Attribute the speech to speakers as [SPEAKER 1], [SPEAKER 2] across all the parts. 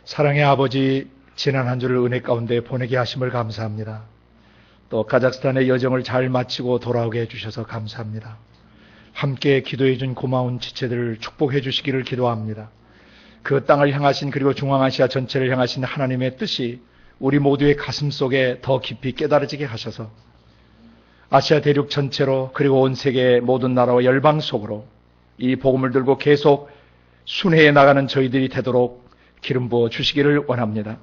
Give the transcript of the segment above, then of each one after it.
[SPEAKER 1] 사랑의 아버지, 지난 한 주를 은혜 가운데 보내게 하심을 감사합니다. 또 카자흐스탄의 여정을 잘 마치고 돌아오게 해주셔서 감사합니다. 함께 기도해 준 고마운 지체들을 축복해 주시기를 기도합니다. 그 땅을 향하신, 그리고 중앙아시아 전체를 향하신 하나님의 뜻이 우리 모두의 가슴 속에 더 깊이 깨달아지게 하셔서 아시아 대륙 전체로, 그리고 온 세계의 모든 나라와 열방 속으로 이 복음을 들고 계속 순회해 나가는 저희들이 되도록 기름 부어 주시기를 원합니다.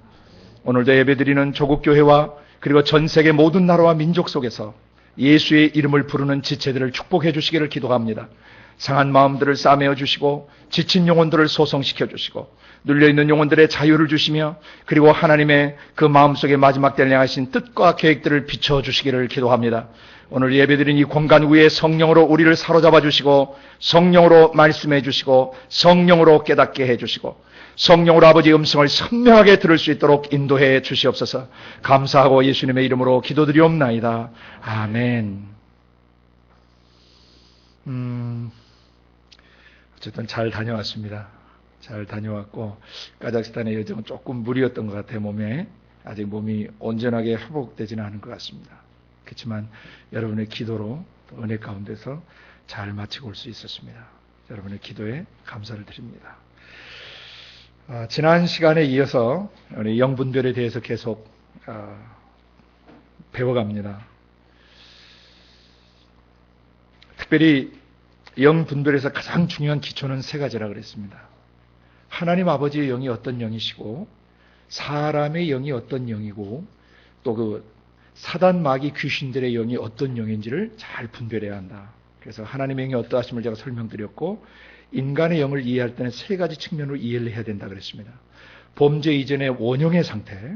[SPEAKER 1] 오늘도 예배드리는 조국교회와 그리고 전 세계 모든 나라와 민족 속에서 예수의 이름을 부르는 지체들을 축복해 주시기를 기도합니다. 상한 마음들을 싸매어 주시고 지친 영혼들을 소성시켜 주시고 눌려있는 영혼들의 자유를 주시며, 그리고 하나님의 그 마음속에 마지막 때를 향하신 뜻과 계획들을 비춰 주시기를 기도합니다. 오늘 예배드린 이 공간 위에 성령으로 우리를 사로잡아 주시고, 성령으로 말씀해 주시고, 성령으로 깨닫게 해 주시고, 성령으로 아버지의 음성을 선명하게 들을 수 있도록 인도해 주시옵소서. 감사하고 예수님의 이름으로 기도드리옵나이다. 아멘. 어쨌든 잘 다녀왔습니다. 잘 다녀왔고, 카자흐스탄의 여정은 조금 무리였던 것 같아요. 몸에 아직 몸이 온전하게 회복되지는 않은 것 같습니다. 그렇지만 여러분의 기도로 은혜 가운데서 잘 마치고 올 수 있었습니다. 여러분의 기도에 감사를 드립니다. 지난 시간에 이어서 우리 영분별에 대해서 계속 배워갑니다. 특별히 영분별에서 가장 중요한 기초는 세 가지라 그랬습니다. 하나님 아버지의 영이 어떤 영이시고, 사람의 영이 어떤 영이고, 또 그 사단 마귀 귀신들의 영이 어떤 영인지를 잘 분별해야 한다. 그래서 하나님의 영이 어떠하심을 제가 설명드렸고, 인간의 영을 이해할 때는 세 가지 측면으로 이해를 해야 된다 그랬습니다. 범죄 이전의 원형의 상태,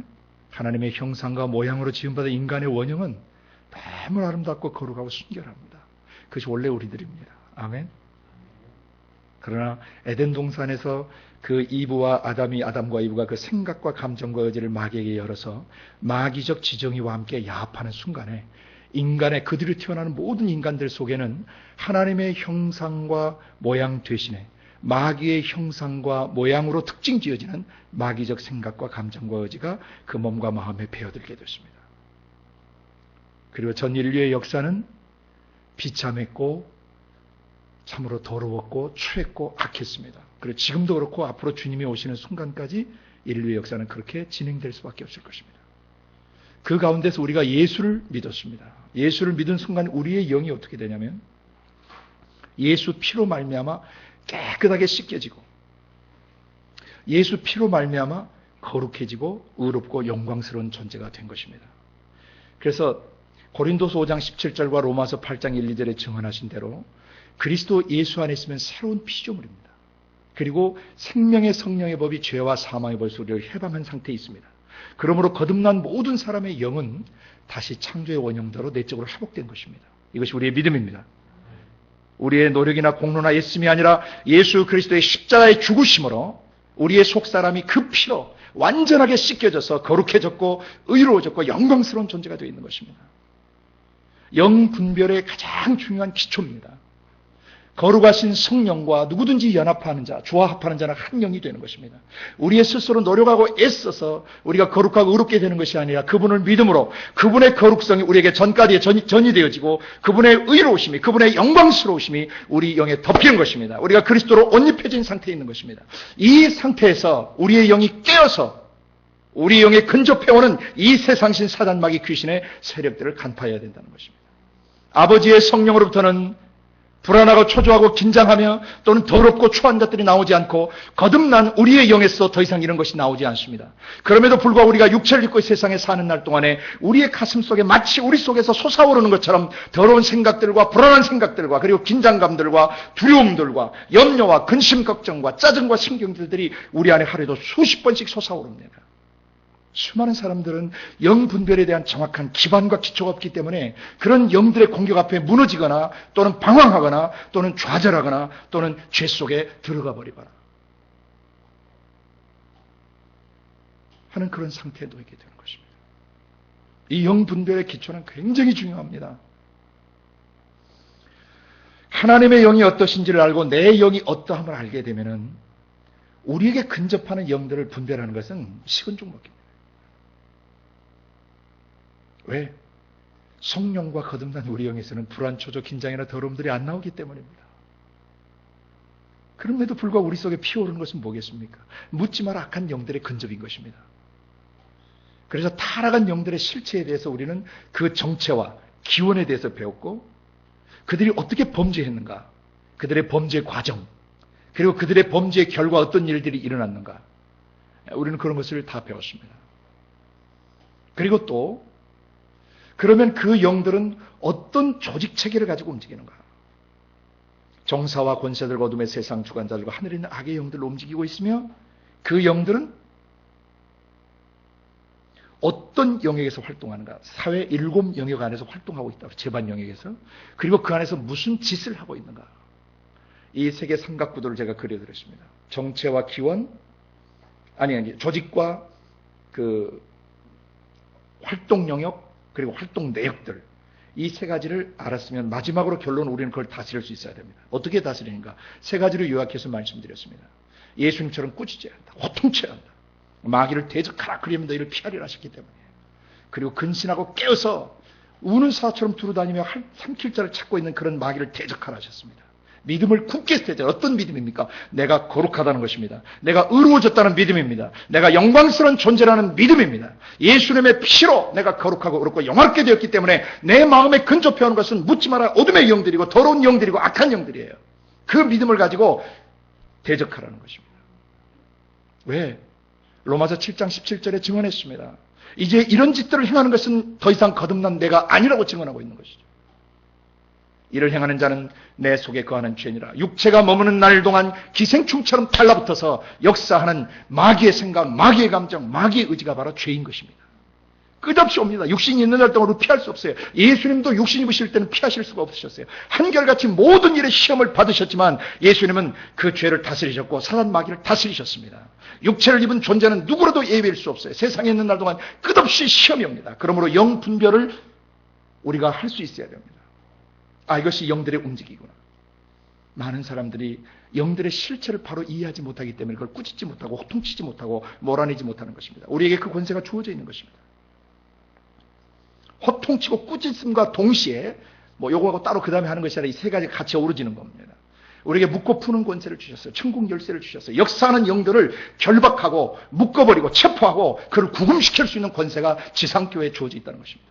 [SPEAKER 1] 하나님의 형상과 모양으로 지음받은 인간의 원형은 너무 아름답고 거룩하고 순결합니다. 그것이 원래 우리들입니다. 아멘. 그러나 에덴 동산에서 그 아담과 이브가 그 생각과 감정과 의지를 마귀에게 열어서 마귀적 지정의와 함께 야합하는 순간에 인간의, 그들이 태어나는 모든 인간들 속에는 하나님의 형상과 모양 대신에 마귀의 형상과 모양으로 특징 지어지는 마귀적 생각과 감정과 의지가 그 몸과 마음에 배어들게 됐습니다. 그리고 전 인류의 역사는 비참했고 참으로 더러웠고 추했고 악했습니다. 그리고 지금도 그렇고 앞으로 주님이 오시는 순간까지 인류의 역사는 그렇게 진행될 수밖에 없을 것입니다. 그 가운데서 우리가 예수를 믿었습니다. 예수를 믿은 순간 우리의 영이 어떻게 되냐면 예수 피로 말미암아 깨끗하게 씻겨지고, 예수 피로 말미암아 거룩해지고 의롭고 영광스러운 존재가 된 것입니다. 그래서 고린도서 5장 17절과 로마서 8장 1, 2절에 증언하신 대로 그리스도 예수 안에 있으면 새로운 피조물입니다. 그리고 생명의 성령의 법이 죄와 사망의 벌써 우리를 해방한 상태에 있습니다. 그러므로 거듭난 모든 사람의 영은 다시 창조의 원형대로 내적으로 회복된 것입니다. 이것이 우리의 믿음입니다. 우리의 노력이나 공로나 애씀이 아니라 예수 그리스도의 십자가의 죽으심으로 우리의 속사람이 그 피로 완전하게 씻겨져서 거룩해졌고 의로워졌고 영광스러운 존재가 되어 있는 것입니다. 영분별의 가장 중요한 기초입니다. 거룩하신 성령과 누구든지 연합하는 자, 조합하는 자는 한 영이 되는 것입니다. 우리의 스스로 노력하고 애써서 우리가 거룩하고 의롭게 되는 것이 아니라 그분을 믿음으로 그분의 거룩성이 우리에게 전까지 전이 되어지고 그분의 의로우심이, 그분의 영광스러우심이 우리 영에 덮이는 것입니다. 우리가 그리스도로 옷 입혀진 상태에 있는 것입니다. 이 상태에서 우리의 영이 깨어서 우리 영에 근접해오는 이 세상신 사단마귀 귀신의 세력들을 간파해야 된다는 것입니다. 아버지의 성령으로부터는 불안하고 초조하고 긴장하며 또는 더럽고 추한 것들이 나오지 않고 거듭난 우리의 영에서 더 이상 이런 것이 나오지 않습니다. 그럼에도 불구하고 우리가 육체를 입고 세상에 사는 날 동안에 우리의 가슴 속에 마치 우리 속에서 솟아오르는 것처럼 더러운 생각들과 불안한 생각들과 그리고 긴장감들과 두려움들과 염려와 근심 걱정과 짜증과 신경질들이 우리 안에 하루에도 수십 번씩 솟아오릅니다. 수많은 사람들은 영분별에 대한 정확한 기반과 기초가 없기 때문에 그런 영들의 공격 앞에 무너지거나 또는 방황하거나 또는 좌절하거나 또는 죄 속에 들어가 버리거나 하는 그런 상태에 놓이게 되는 것입니다. 이 영분별의 기초는 굉장히 중요합니다. 하나님의 영이 어떠신지를 알고 내 영이 어떠함을 알게 되면은 우리에게 근접하는 영들을 분별하는 것은 식은 죽 먹기입니다. 왜? 성령과 거듭난 우리 영에서는 불안, 초조, 긴장이나 더러움들이 안 나오기 때문입니다. 그럼에도 불구하고 우리 속에 피어오르는 것은 뭐겠습니까? 묻지 마라 악한 영들의 근접인 것입니다. 그래서 타락한 영들의 실체에 대해서 우리는 그 정체와 기원에 대해서 배웠고, 그들이 어떻게 범죄했는가, 그들의 범죄 과정, 그리고 그들의 범죄의 결과 어떤 일들이 일어났는가, 우리는 그런 것을 다 배웠습니다. 그리고 또 그러면 그 영들은 어떤 조직 체계를 가지고 움직이는가? 정사와 권세들과 어둠의 세상 주관자들과 하늘에 있는 악의 영들로 움직이고 있으며, 그 영들은 어떤 영역에서 활동하는가? 사회 7 영역 안에서 활동하고 있다. 재반 영역에서. 그리고 그 안에서 무슨 짓을 하고 있는가? 이 세계 삼각구도를 제가 그려드렸습니다. 정체와 기원, 조직과 그 활동 영역, 그리고 활동 내역들, 이 3가지를 알았으면 마지막으로 결론, 우리는 그걸 다스릴 수 있어야 됩니다. 어떻게 다스리는가? 3가지로 요약해서 말씀드렸습니다. 예수님처럼 꾸짖어야 한다. 호통쳐야 한다. 마귀를 대적하라. 그러면 너희를 피하리라 하셨기 때문에. 그리고 근신하고 깨어서 우는 사처럼 두루다니며 삼킬 자를 찾고 있는 그런 마귀를 대적하라 하셨습니다. 믿음을 굳게 세자. 어떤 믿음입니까? 내가 거룩하다는 것입니다. 내가 의로워졌다는 믿음입니다. 내가 영광스러운 존재라는 믿음입니다. 예수님의 피로 내가 거룩하고 의롭고 영화롭게 되었기 때문에 내 마음에 근접해오는 것은 묻지 마라 어둠의 영들이고 더러운 영들이고 악한 영들이에요. 그 믿음을 가지고 대적하라는 것입니다. 왜? 로마서 7장 17절에 증언했습니다. 이제 이런 짓들을 행하는 것은 더 이상 거듭난 내가 아니라고 증언하고 있는 것이죠. 이를 행하는 자는 내 속에 거하는 죄니라. 육체가 머무는 날 동안 기생충처럼 달라붙어서 역사하는 마귀의 생각, 마귀의 감정, 마귀의 의지가 바로 죄인 것입니다. 끝없이 옵니다. 육신이 있는 날 동안 피할 수 없어요. 예수님도 육신 입으실 때는 피하실 수가 없으셨어요. 한결같이 모든 일에 시험을 받으셨지만 예수님은 그 죄를 다스리셨고 사단 마귀를 다스리셨습니다. 육체를 입은 존재는 누구라도 예외일 수 없어요. 세상에 있는 날 동안 끝없이 시험이 옵니다. 그러므로 영 분별을 우리가 할 수 있어야 됩니다. 이것이 영들의 움직이구나. 많은 사람들이 영들의 실체를 바로 이해하지 못하기 때문에 그걸 꾸짖지 못하고 호통치지 못하고 몰아내지 못하는 것입니다. 우리에게 그 권세가 주어져 있는 것입니다. 호통치고 꾸짖음과 동시에 요거하고 따로 그 다음에 하는 것이 아니라 이 3가지가 같이 어우러지는 겁니다. 우리에게 묶고 푸는 권세를 주셨어요. 천국 열쇠를 주셨어요. 역사하는 영들을 결박하고 묶어버리고 체포하고 그를 구금시킬 수 있는 권세가 지상교회에 주어져 있다는 것입니다.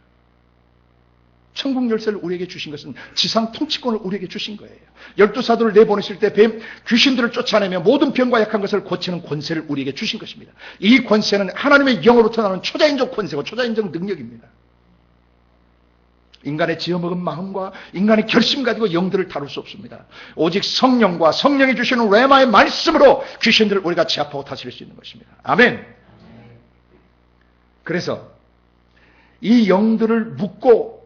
[SPEAKER 1] 천국 열쇠를 우리에게 주신 것은 지상 통치권을 우리에게 주신 거예요. 12사도를 내보내실 때 귀신들을 쫓아내며 모든 병과 약한 것을 고치는 권세를 우리에게 주신 것입니다. 이 권세는 하나님의 영으로부터 나오는 초자연적 권세고 초자연적 능력입니다. 인간의 지어먹은 마음과 인간의 결심 가지고 영들을 다룰 수 없습니다. 오직 성령과 성령이 주시는 레마의 말씀으로 귀신들을 우리가 제압하고 다스릴 수 있는 것입니다. 아멘. 그래서 이 영들을 묶고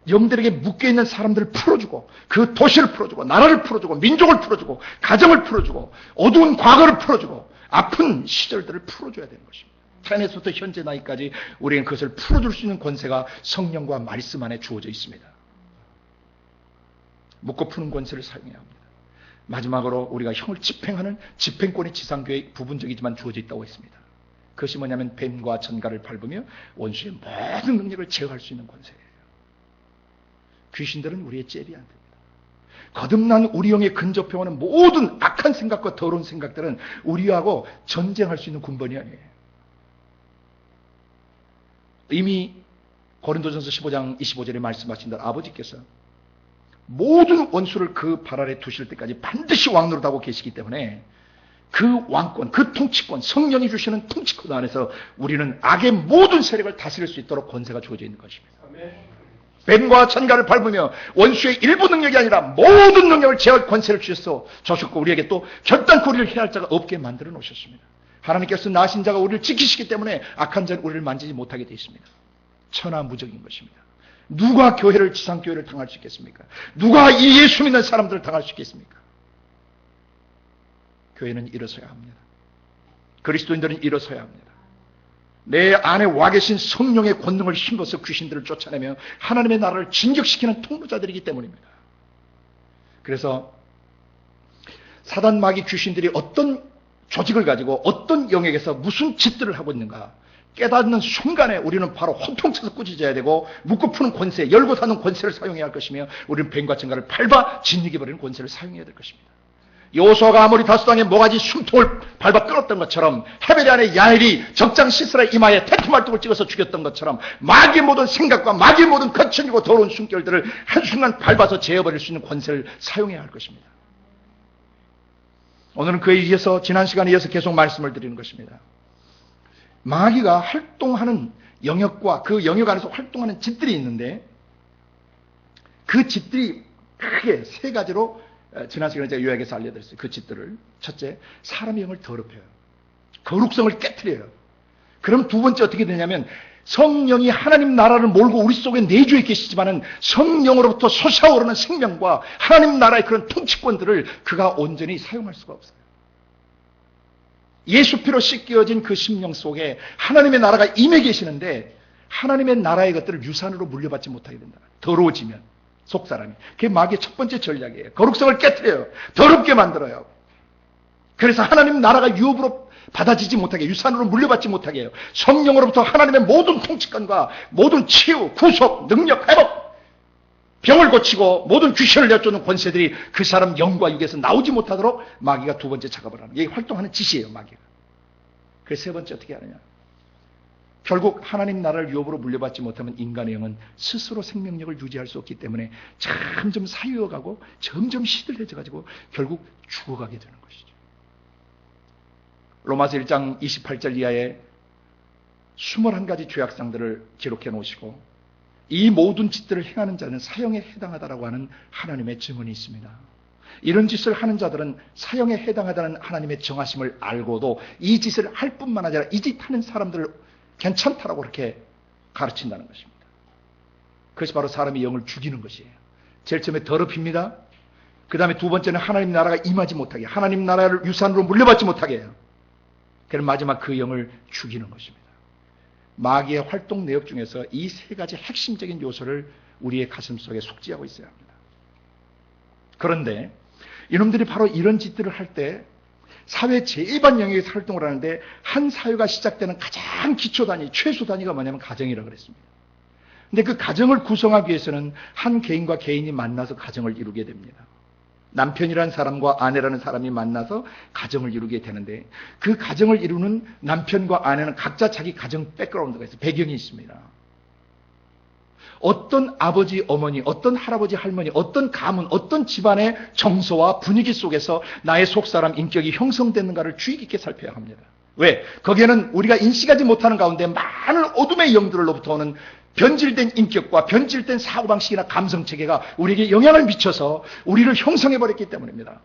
[SPEAKER 1] 영들에게 묶여있는 사람들을 풀어주고 그 도시를 풀어주고 나라를 풀어주고 민족을 풀어주고 가정을 풀어주고 어두운 과거를 풀어주고 아픈 시절들을 풀어줘야 되는 것입니다. 태어나서부터 현재 나이까지 우리는 그것을 풀어줄 수 있는 권세가 성령과 말씀 안에 주어져 있습니다. 묶고 푸는 권세를 사용해야 합니다. 마지막으로 우리가 형을 집행하는 집행권이 지상교회에 부분적이지만 주어져 있다고 했습니다. 그것이 뭐냐면 뱀과 전갈을 밟으며 원수의 모든 능력을 제어할 수 있는 권세예요. 귀신들은 우리의 잽이 안 됩니다. 거듭난 우리 영에 근접해오는 모든 악한 생각과 더러운 생각들은 우리하고 전쟁할 수 있는 군번이 아니에요. 이미 고린도전서 15장 25절에 말씀하신 대로 아버지께서 모든 원수를 그 발 아래 두실 때까지 반드시 왕노릇하고 계시기 때문에 그 왕권, 그 통치권, 성령이 주시는 통치권 안에서 우리는 악의 모든 세력을 다스릴 수 있도록 권세가 주어져 있는 것입니다. 뱀과 천갈을 밟으며 원수의 일부 능력이 아니라 모든 능력을 제어할 권세를 주셨고 우리에게 또 결단코 우리를 해할 자가 없게 만들어 놓으셨습니다. 하나님께서 나신 자가 우리를 지키시기 때문에 악한 자는 우리를 만지지 못하게 되어 있습니다. 천하무적인 것입니다. 누가 교회를 지상교회를 당할 수 있겠습니까? 누가 이 예수 믿는 사람들을 당할 수 있겠습니까? 교회는 일어서야 합니다. 그리스도인들은 일어서야 합니다. 내 안에 와 계신 성령의 권능을 힘써서 귀신들을 쫓아내며 하나님의 나라를 진격시키는 통로자들이기 때문입니다. 그래서 사단 마귀 귀신들이 어떤 조직을 가지고 어떤 영역에서 무슨 짓들을 하고 있는가 깨닫는 순간에 우리는 바로 혼통쳐서 꾸짖어야 되고 묶고 푸는 권세, 열고 닫는 권세를 사용해야 할 것이며 우리는 뱀과 증가를 밟아 짓이겨버리는 권세를 사용해야 될 것입니다. 여호수아가 아모리 다소 땅에 모가지 숨통을 밟아 끊었던 것처럼 헤벨 안에 야엘이 적장 시스라 이마에 태투말뚝을 찍어서 죽였던 것처럼 마귀의 모든 생각과 마귀의 모든 거칠고 더러운 숨결들을 한순간 밟아서 제어버릴 수 있는 권세를 사용해야 할 것입니다. 오늘은 그에 이어서 지난 시간에 이어서 계속 말씀을 드리는 것입니다. 마귀가 활동하는 영역과 그 영역 안에서 활동하는 짓들이 있는데 그 짓들이 크게 세 가지로 지난 시간에 제가 요약해서 알려드렸어요. 그 짓들을. 첫째, 사람의 영을 더럽혀요. 거룩성을 깨트려요. 그럼 두 번째 어떻게 되냐면 성령이 하나님 나라를 몰고 우리 속에 내주에 계시지만은 성령으로부터 솟아오르는 생명과 하나님 나라의 그런 통치권들을 그가 온전히 사용할 수가 없어요. 예수 피로 씻겨진 그 심령 속에 하나님의 나라가 임해 계시는데 하나님의 나라의 것들을 유산으로 물려받지 못하게 된다. 더러워지면 속사람이. 그게 마귀의 첫 번째 전략이에요. 거룩성을 깨트려요. 더럽게 만들어요. 그래서 하나님 나라가 유업으로 받아지지 못하게, 유산으로 물려받지 못하게 해요. 성령으로부터 하나님의 모든 통치권과 모든 치유, 구속, 능력, 회복, 병을 고치고 모든 귀신을 내쫓는 권세들이 그 사람 영과 육에서 나오지 못하도록 마귀가 두 번째 작업을 하는, 이게 활동하는 짓이에요, 마귀가. 그래서 세 번째 어떻게 하느냐. 결국 하나님 나라를 유업으로 물려받지 못하면 인간의 영은 스스로 생명력을 유지할 수 없기 때문에 점점 사유어가고 점점 시들해져가지고 결국 죽어가게 되는 것이죠. 로마서 1장 28절 이하에 21가지 죄악상들을 기록해 놓으시고 이 모든 짓들을 행하는 자는 사형에 해당하다라고 하는 하나님의 증언이 있습니다. 이런 짓을 하는 자들은 사형에 해당하다는 하나님의 정하심을 알고도 이 짓을 할 뿐만 아니라 이 짓 하는 사람들을 괜찮다라고 그렇게 가르친다는 것입니다. 그것이 바로 사람의 영을 죽이는 것이에요. 제일 처음에 더럽힙니다. 그 다음에 두 번째는 하나님 나라가 임하지 못하게, 하나님 나라를 유산으로 물려받지 못하게 해요. 그럼 마지막 그 영을 죽이는 것입니다. 마귀의 활동 내역 중에서 이 세 가지 핵심적인 요소를 우리의 가슴 속에 속지하고 있어야 합니다. 그런데 이놈들이 바로 이런 짓들을 할 때 사회 제일반 영역에서 활동을 하는데 한 사회가 시작되는 가장 기초 단위, 최소 단위가 뭐냐면 가정이라고 그랬습니다. 근데 그 가정을 구성하기 위해서는 한 개인과 개인이 만나서 가정을 이루게 됩니다. 남편이라는 사람과 아내라는 사람이 만나서 가정을 이루게 되는데 그 가정을 이루는 남편과 아내는 각자 자기 가정 백그라운드가 있어요. 배경이 있습니다. 어떤 아버지, 어머니, 어떤 할아버지, 할머니, 어떤 가문, 어떤 집안의 정서와 분위기 속에서 나의 속사람 인격이 형성되는가를 주의 깊게 살펴야 합니다. 왜? 거기에는 우리가 인식하지 못하는 가운데 많은 어둠의 영들로부터 오는 변질된 인격과 변질된 사고방식이나 감성체계가 우리에게 영향을 미쳐서 우리를 형성해버렸기 때문입니다.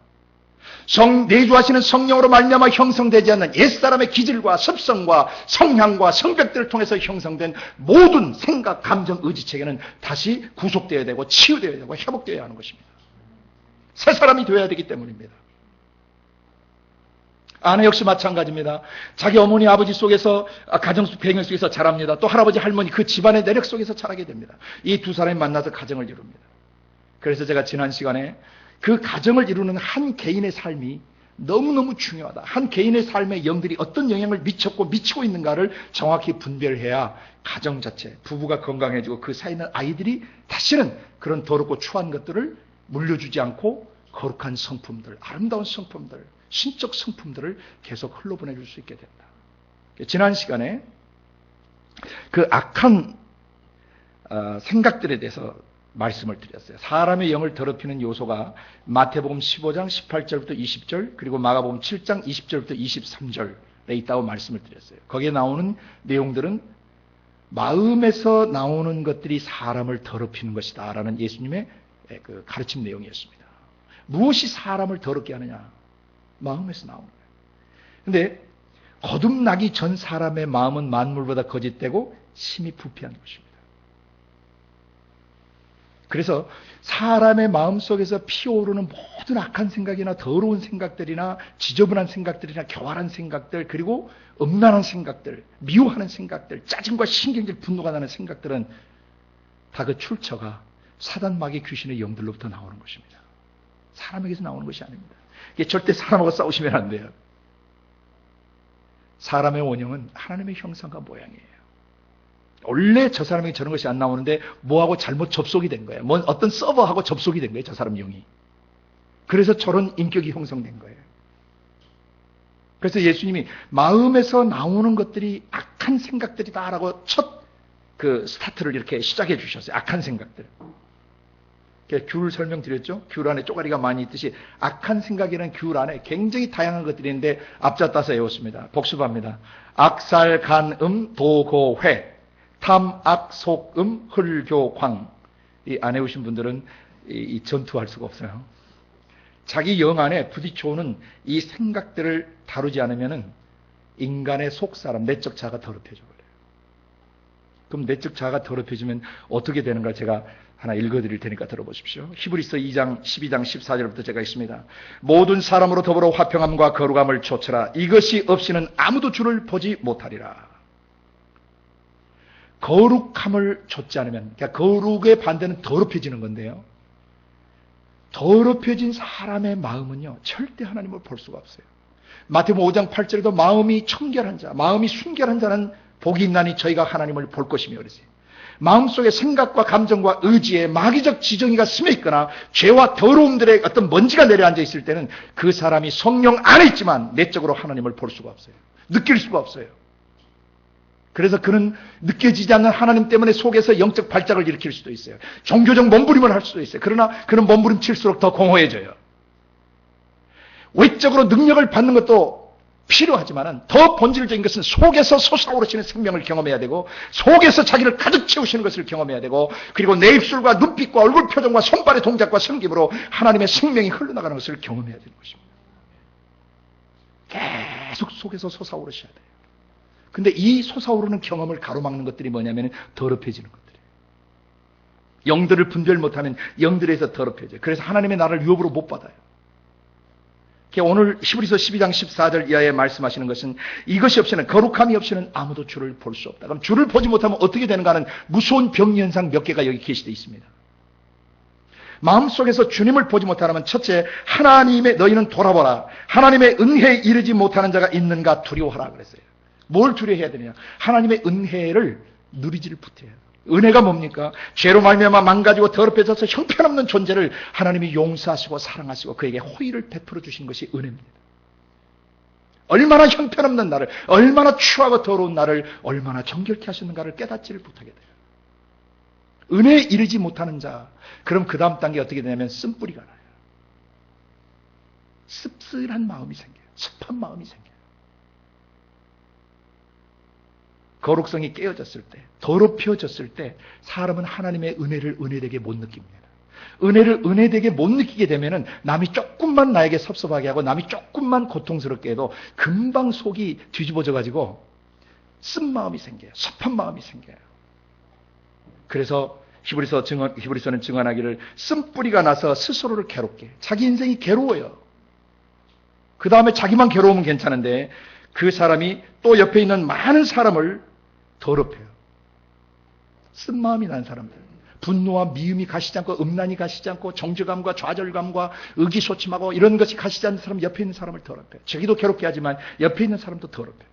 [SPEAKER 1] 내주하시는 성령으로 말미암아 형성되지 않는 옛사람의 기질과 습성과 성향과 성격들을 통해서 형성된 모든 생각, 감정, 의지체계는 다시 구속되어야 되고 치유되어야 되고 회복되어야 하는 것입니다. 새 사람이 되어야 되기 때문입니다. 아내 역시 마찬가지입니다. 자기 어머니 아버지 속에서 가정 배경 속에서 자랍니다. 또 할아버지 할머니 그 집안의 내력 속에서 자라게 됩니다. 이 두 사람이 만나서 가정을 이룹니다. 그래서 제가 지난 시간에 그 가정을 이루는 한 개인의 삶이 너무너무 중요하다. 한 개인의 삶의 영들이 어떤 영향을 미쳤고 미치고 있는가를 정확히 분별해야 가정 자체, 부부가 건강해지고 그 사이에 있는 아이들이 다시는 그런 더럽고 추한 것들을 물려주지 않고 거룩한 성품들, 아름다운 성품들, 신적 성품들을 계속 흘러보내줄 수 있게 된다. 지난 시간에 그 악한 생각들에 대해서 말씀을 드렸어요. 사람의 영을 더럽히는 요소가 마태복음 15장 18절부터 20절 그리고 마가복음 7장 20절부터 23절에 있다고 말씀을 드렸어요. 거기에 나오는 내용들은 마음에서 나오는 것들이 사람을 더럽히는 것이다 라는 예수님의 그 가르침 내용이었습니다. 무엇이 사람을 더럽게 하느냐? 마음에서 나오는 거예요. 그런데 거듭나기 전 사람의 마음은 만물보다 거짓되고 심히 부패한 것입니다. 그래서 사람의 마음속에서 피어오르는 모든 악한 생각이나 더러운 생각들이나 지저분한 생각들이나 교활한 생각들 그리고 음란한 생각들, 미워하는 생각들, 짜증과 신경질, 분노가 나는 생각들은 다 그 출처가 사단 마귀 귀신의 영들로부터 나오는 것입니다. 사람에게서 나오는 것이 아닙니다. 이게 절대 사람하고 싸우시면 안 돼요. 사람의 원형은 하나님의 형상과 모양이에요. 원래 저 사람이 저런 것이 안 나오는데 뭐하고 잘못 접속이 된 거예요. 어떤 서버하고 접속이 된 거예요. 저 사람 영이. 그래서 저런 인격이 형성된 거예요. 그래서 예수님이 마음에서 나오는 것들이 악한 생각들이다라고 첫 그 스타트를 이렇게 시작해 주셨어요. 악한 생각들. 귤 설명드렸죠? 귤 안에 쪼가리가 많이 있듯이 악한 생각이라는 귤 안에 굉장히 다양한 것들이 있는데 앞자 따서 외웠습니다. 복습합니다. 악살, 간음, 도고회, 탐, 악, 속음, 헐교, 광. 이 안 외우신 분들은 이 전투할 수가 없어요. 자기 영 안에 부딪혀오는 이 생각들을 다루지 않으면은 인간의 속사람, 내적 자아가 더럽혀져 버려요. 그럼 내적 자아가 더럽혀지면 어떻게 되는가 제가 하나 읽어드릴 테니까 들어보십시오. 히브리서 2장 12장 14절부터 제가 있습니다. 모든 사람으로 더불어 화평함과 거룩함을 좇으라. 이것이 없이는 아무도 주를 보지 못하리라. 거룩함을 좇지 않으면, 그러니까 거룩의 반대는 더럽혀지는 건데요. 더럽혀진 사람의 마음은요, 절대 하나님을 볼 수가 없어요. 마태복음 5장 8절에도 마음이 청결한 자, 마음이 순결한 자는 복이 있나니 저희가 하나님을 볼 것이며 그랬어요. 마음속에 생각과 감정과 의지에 마귀적 지정이가 스며 있거나 죄와 더러움들의 어떤 먼지가 내려앉아 있을 때는 그 사람이 성령 안에 있지만 내적으로 하나님을 볼 수가 없어요. 느낄 수가 없어요. 그래서 그는 느껴지지 않는 하나님 때문에 속에서 영적 발작을 일으킬 수도 있어요. 종교적 몸부림을 할 수도 있어요. 그러나 그는 몸부림칠수록 더 공허해져요. 외적으로 능력을 받는 것도 필요하지만 더 본질적인 것은 속에서 솟아오르시는 생명을 경험해야 되고 속에서 자기를 가득 채우시는 것을 경험해야 되고 그리고 내 입술과 눈빛과 얼굴 표정과 손발의 동작과 섬김으로 하나님의 생명이 흘러나가는 것을 경험해야 되는 것입니다. 계속 속에서 솟아오르셔야 돼요. 근데 이 솟아오르는 경험을 가로막는 것들이 뭐냐면 더럽혀지는 것들이에요. 영들을 분별 못하면 영들에서 더럽혀져요. 그래서 하나님의 나라를 유업으로 못 받아요. 오늘 히브리서 12장 14절 이하에 말씀하시는 것은 이것이 없이는 거룩함이 없이는 아무도 주를 볼 수 없다. 그럼 주를 보지 못하면 어떻게 되는가 하는 무서운 병현상 몇 개가 여기 게시되어 있습니다. 마음속에서 주님을 보지 못하면 첫째, 하나님의 너희는 돌아보라. 하나님의 은혜에 이르지 못하는 자가 있는가 두려워하라 그랬어요. 뭘 두려워해야 되느냐? 하나님의 은혜를 누리지를 못해요. 은혜가 뭡니까? 죄로 말미암아 망가지고 더럽혀져서 형편없는 존재를 하나님이 용서하시고 사랑하시고 그에게 호의를 베풀어 주신 것이 은혜입니다. 얼마나 형편없는 나를, 얼마나 추하고 더러운 나를 얼마나 정결케 하셨는가를 깨닫지를 못하게 돼요. 은혜에 이르지 못하는 자, 그럼 그 다음 단계 어떻게 되냐면 쓴뿌리가 나요. 씁쓸한 마음이 생겨요. 습한 마음이 생겨요. 거룩성이 깨어졌을 때, 더럽혀졌을 때 사람은 하나님의 은혜를 은혜되게 못 느낍니다. 은혜를 은혜되게 못 느끼게 되면은 남이 조금만 나에게 섭섭하게 하고 남이 조금만 고통스럽게 해도 금방 속이 뒤집어져 가지고 쓴 마음이 생겨요. 섭한 마음이 생겨요. 그래서 히브리서는 증언하기를 쓴뿌리가 나서 스스로를 괴롭게, 자기 인생이 괴로워요. 그 다음에 자기만 괴로우면 괜찮은데 그 사람이 또 옆에 있는 많은 사람을 더럽혀요. 쓴 마음이 난 사람들. 분노와 미움이 가시지 않고 음란이 가시지 않고 정죄감과 좌절감과 의기소침하고 이런 것이 가시지 않는 사람, 옆에 있는 사람을 더럽혀요. 자기도 괴롭게 하지만 옆에 있는 사람도 더럽혀요.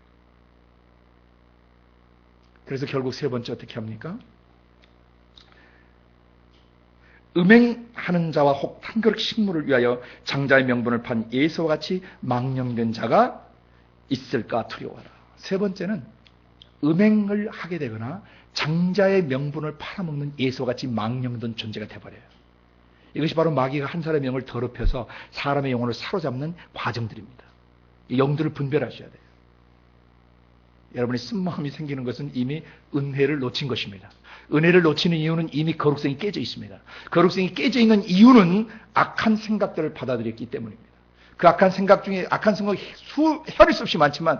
[SPEAKER 1] 그래서 결국 세 번째 어떻게 합니까? 음행하는 자와 혹 한 그릇 식물을 위하여 장자의 명분을 판 예수와 같이 망령된 자가 있을까 두려워하라. 세 번째는 음행을 하게 되거나 장자의 명분을 팔아먹는 예수와 같이 망령된 존재가 되어버려요. 이것이 바로 마귀가 한 사람의 영을 더럽혀서 사람의 영혼을 사로잡는 과정들입니다. 이 영들을 분별하셔야 돼요. 여러분이 쓴마음이 생기는 것은 이미 은혜를 놓친 것입니다. 은혜를 놓치는 이유는 이미 거룩성이 깨져 있습니다. 거룩성이 깨져 있는 이유는 악한 생각들을 받아들였기 때문입니다. 그 악한 생각 중에 악한 생각이 혈일 수 없이 많지만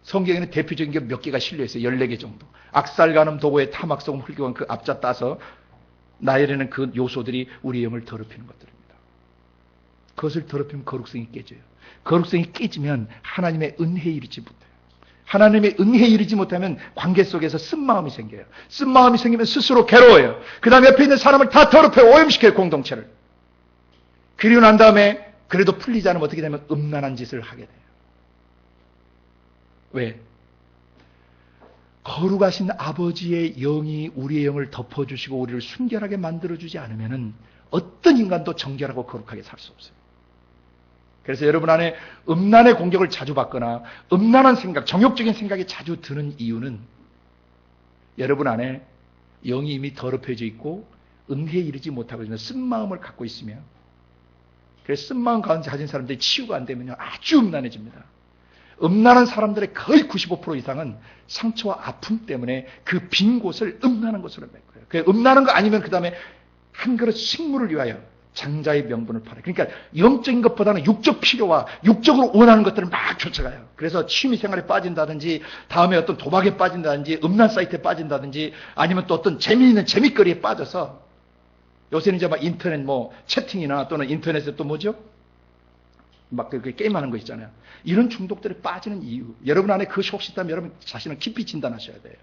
[SPEAKER 1] 성경에는 대표적인 게 몇 개가 실려있어요. 14개 정도. 악살, 간음, 도고의 탐악, 속음, 훌륭한 그 앞자 따서 나열에는 그 요소들이 우리 영을 더럽히는 것들입니다. 그것을 더럽히면 거룩성이 깨져요. 거룩성이 깨지면 하나님의 은혜에 이르지 못해요. 하나님의 은혜에 이르지 못하면 관계 속에서 쓴마음이 생겨요. 쓴마음이 생기면 스스로 괴로워요. 그 다음에 옆에 있는 사람을 다 더럽혀요. 오염시켜요. 공동체를. 그리고 난 다음에 그래도 풀리지 않으면 어떻게 되면 음란한 짓을 하게 돼요. 왜? 거룩하신 아버지의 영이 우리의 영을 덮어주시고 우리를 순결하게 만들어주지 않으면 어떤 인간도 정결하고 거룩하게 살 수 없어요. 그래서 여러분 안에 음란의 공격을 자주 받거나 음란한 생각, 정욕적인 생각이 자주 드는 이유는 여러분 안에 영이 이미 더럽혀져 있고 은혜에 이르지 못하고 있는 쓴마음을 갖고 있으며, 그래서 쓴마음 가진 사람들이 치유가 안 되면요 아주 음란해집니다. 음란한 사람들의 거의 95% 이상은 상처와 아픔 때문에 그 빈 곳을 음란한 것으로 메꿔요. 그 음란한 거 아니면 그 다음에 한 그릇 식물을 위하여 장자의 명분을 팔아요. 그러니까 영적인 것보다는 육적 필요와 육적으로 원하는 것들을 막 쫓아가요. 그래서 취미생활에 빠진다든지, 다음에 어떤 도박에 빠진다든지, 음란 사이트에 빠진다든지, 아니면 또 어떤 재미있는 재미거리에 빠져서, 요새는 이제 막 인터넷 채팅이나 또는 인터넷에 또 뭐죠? 막 그 게임하는 거 있잖아요. 이런 중독들에 빠지는 이유, 여러분 안에 그것이 혹시 있다면 여러분 자신을 깊이 진단하셔야 돼요.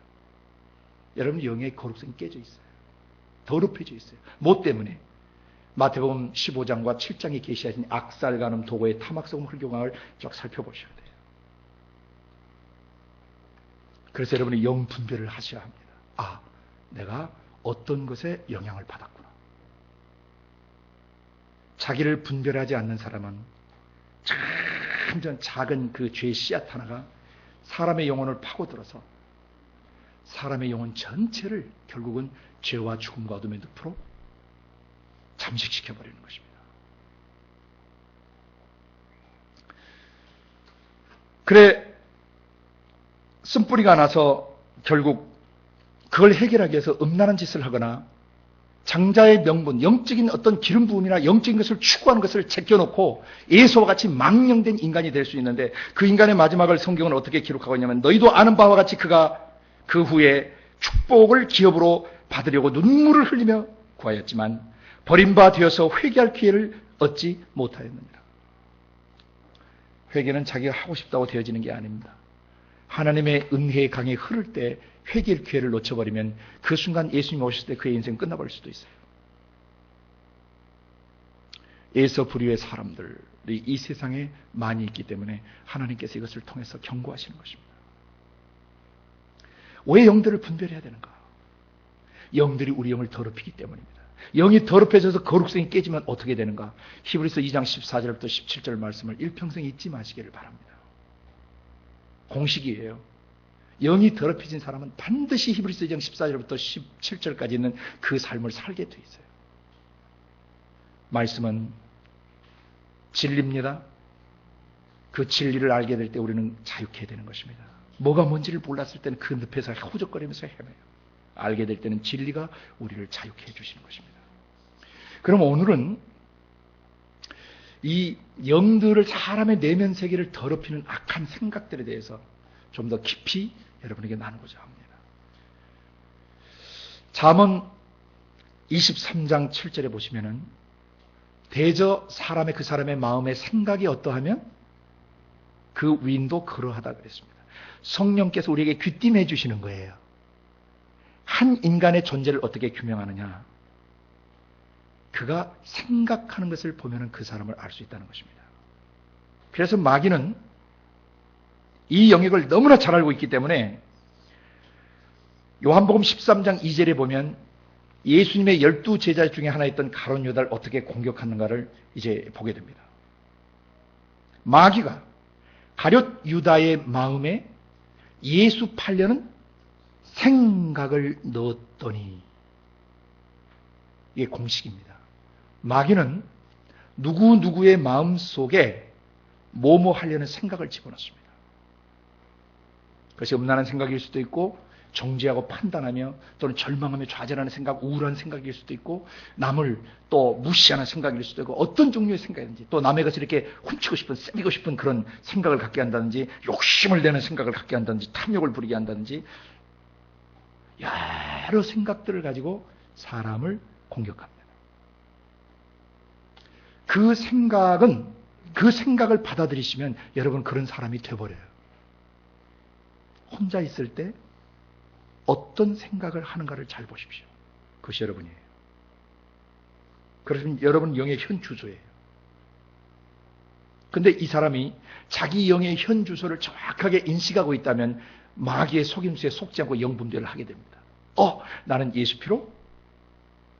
[SPEAKER 1] 여러분 영의 거룩성이 깨져 있어요. 더럽혀져 있어요. 뭐 때문에? 마태복음 15장과 7장이 계시하신 악살, 간음, 도고의 탐악성, 훌경함을 쭉 살펴보셔야 돼요. 그래서 여러분이 영 분별을 하셔야 합니다. 아, 내가 어떤 것에 영향을 받았구나. 자기를 분별하지 않는 사람은 참 작은 그 죄의 씨앗 하나가 사람의 영혼을 파고들어서 사람의 영혼 전체를 결국은 죄와 죽음과 어둠의 늪으로 잠식시켜버리는 것입니다. 그래, 쓴뿌리가 나서 결국 그걸 해결하기 위해서 음란한 짓을 하거나 장자의 명분, 영적인 어떤 기름 부음이나 영적인 것을 추구하는 것을 제껴놓고 예수와 같이 망령된 인간이 될 수 있는데, 그 인간의 마지막을 성경은 어떻게 기록하고 있냐면, 너희도 아는 바와 같이 그가 그 후에 축복을 기업으로 받으려고 눈물을 흘리며 구하였지만 버림바 되어서 회개할 기회를 얻지 못하였느니라. 회개는 자기가 하고 싶다고 되어지는 게 아닙니다. 하나님의 은혜의 강이 흐를 때 회개의 기회를 놓쳐버리면 그 순간 예수님이 오셨을 때 그의 인생은 끝나버릴 수도 있어요. 에서 부류의 사람들이 이 세상에 많이 있기 때문에 하나님께서 이것을 통해서 경고하시는 것입니다. 왜 영들을 분별해야 되는가? 영들이 우리 영을 더럽히기 때문입니다. 영이 더럽혀져서 거룩성이 깨지면 어떻게 되는가? 히브리서 2장 14절부터 17절 말씀을 일평생 잊지 마시기를 바랍니다. 공식이에요. 영이 더럽혀진 사람은 반드시 히브리서 2장 14절부터 17절까지 있는 그 삶을 살게 돼 있어요. 말씀은 진리입니다. 그 진리를 알게 될 때 우리는 자유케 되는 것입니다. 뭐가 뭔지를 몰랐을 때는 그 늪에서 호적거리면서 헤매요. 알게 될 때는 진리가 우리를 자유케 해주시는 것입니다. 그럼 오늘은 이 영들을, 사람의 내면 세계를 더럽히는 악한 생각들에 대해서 좀 더 깊이 여러분에게 나누고자 합니다. 잠언 23장 7절에 보시면은 대저 사람의, 그 사람의 마음의 생각이 어떠하면 그 위인도 그러하다 그랬습니다. 성령께서 우리에게 귀띔해 주시는 거예요. 한 인간의 존재를 어떻게 규명하느냐? 그가 생각하는 것을 보면 그 사람을 알 수 있다는 것입니다. 그래서 마귀는 이 영역을 너무나 잘 알고 있기 때문에 요한복음 13장 2절에 보면 예수님의 12 제자 중에 하나였던 가룟 유다를 어떻게 공격하는가를 이제 보게 됩니다. 마귀가 가룟 유다의 마음에 예수 팔려는 생각을 넣었더니, 이게 공식입니다. 마귀는 누구누구의 마음 속에 뭐뭐 하려는 생각을 집어넣습니다. 그것이 음란한 생각일 수도 있고, 정죄하고 판단하며 또는 절망하며 좌절하는 생각, 우울한 생각일 수도 있고, 남을 또 무시하는 생각일 수도 있고, 어떤 종류의 생각이든지, 또 남의 것을 이렇게 훔치고 싶은, 쌈고 싶은 그런 생각을 갖게 한다든지, 욕심을 내는 생각을 갖게 한다든지, 탐욕을 부리게 한다든지, 여러 생각들을 가지고 사람을 공격합니다. 그 생각을 받아들이시면 여러분 그런 사람이 되어버려요. 혼자 있을 때 어떤 생각을 하는가를 잘 보십시오. 그것이 여러분이에요. 그러시면 여러분 영의 현 주소예요. 근데 이 사람이 자기 영의 현 주소를 정확하게 인식하고 있다면 마귀의 속임수에 속지 않고 영분별을 하게 됩니다. 나는 예수 피로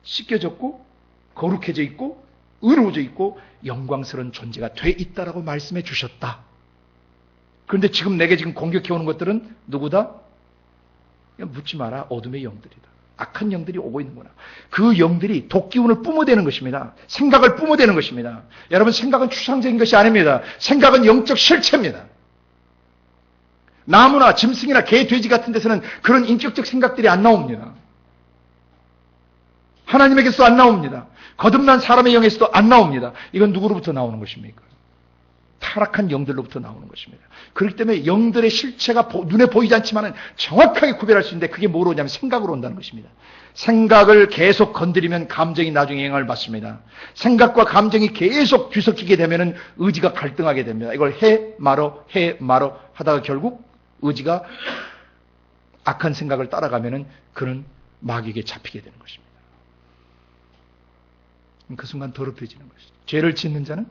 [SPEAKER 1] 씻겨졌고 거룩해져 있고 의로워져 있고 영광스러운 존재가 돼 있다라고 말씀해 주셨다. 그런데 지금 내게 지금 공격해 오는 것들은 누구다? 묻지 마라. 어둠의 영들이다. 악한 영들이 오고 있는구나. 그 영들이 독기운을 뿜어대는 것입니다. 생각을 뿜어대는 것입니다. 여러분, 생각은 추상적인 것이 아닙니다. 생각은 영적 실체입니다. 나무나 짐승이나 개, 돼지 같은 데서는 그런 인격적 생각들이 안 나옵니다. 하나님에게서도 안 나옵니다. 거듭난 사람의 영에서도 안 나옵니다. 이건 누구로부터 나오는 것입니까? 타락한 영들로부터 나오는 것입니다. 그렇기 때문에 영들의 실체가 눈에 보이지 않지만 정확하게 구별할 수 있는데 그게 뭐로 오냐면 생각으로 온다는 것입니다. 생각을 계속 건드리면 감정이 나중에 영향을 받습니다. 생각과 감정이 계속 뒤섞이게 되면 의지가 갈등하게 됩니다. 이걸 해 말어 하다가 결국 의지가 악한 생각을 따라가면 그는 마귀에게 잡히게 되는 것입니다. 그 순간 더럽혀지는 것이죠. 죄를 짓는 자는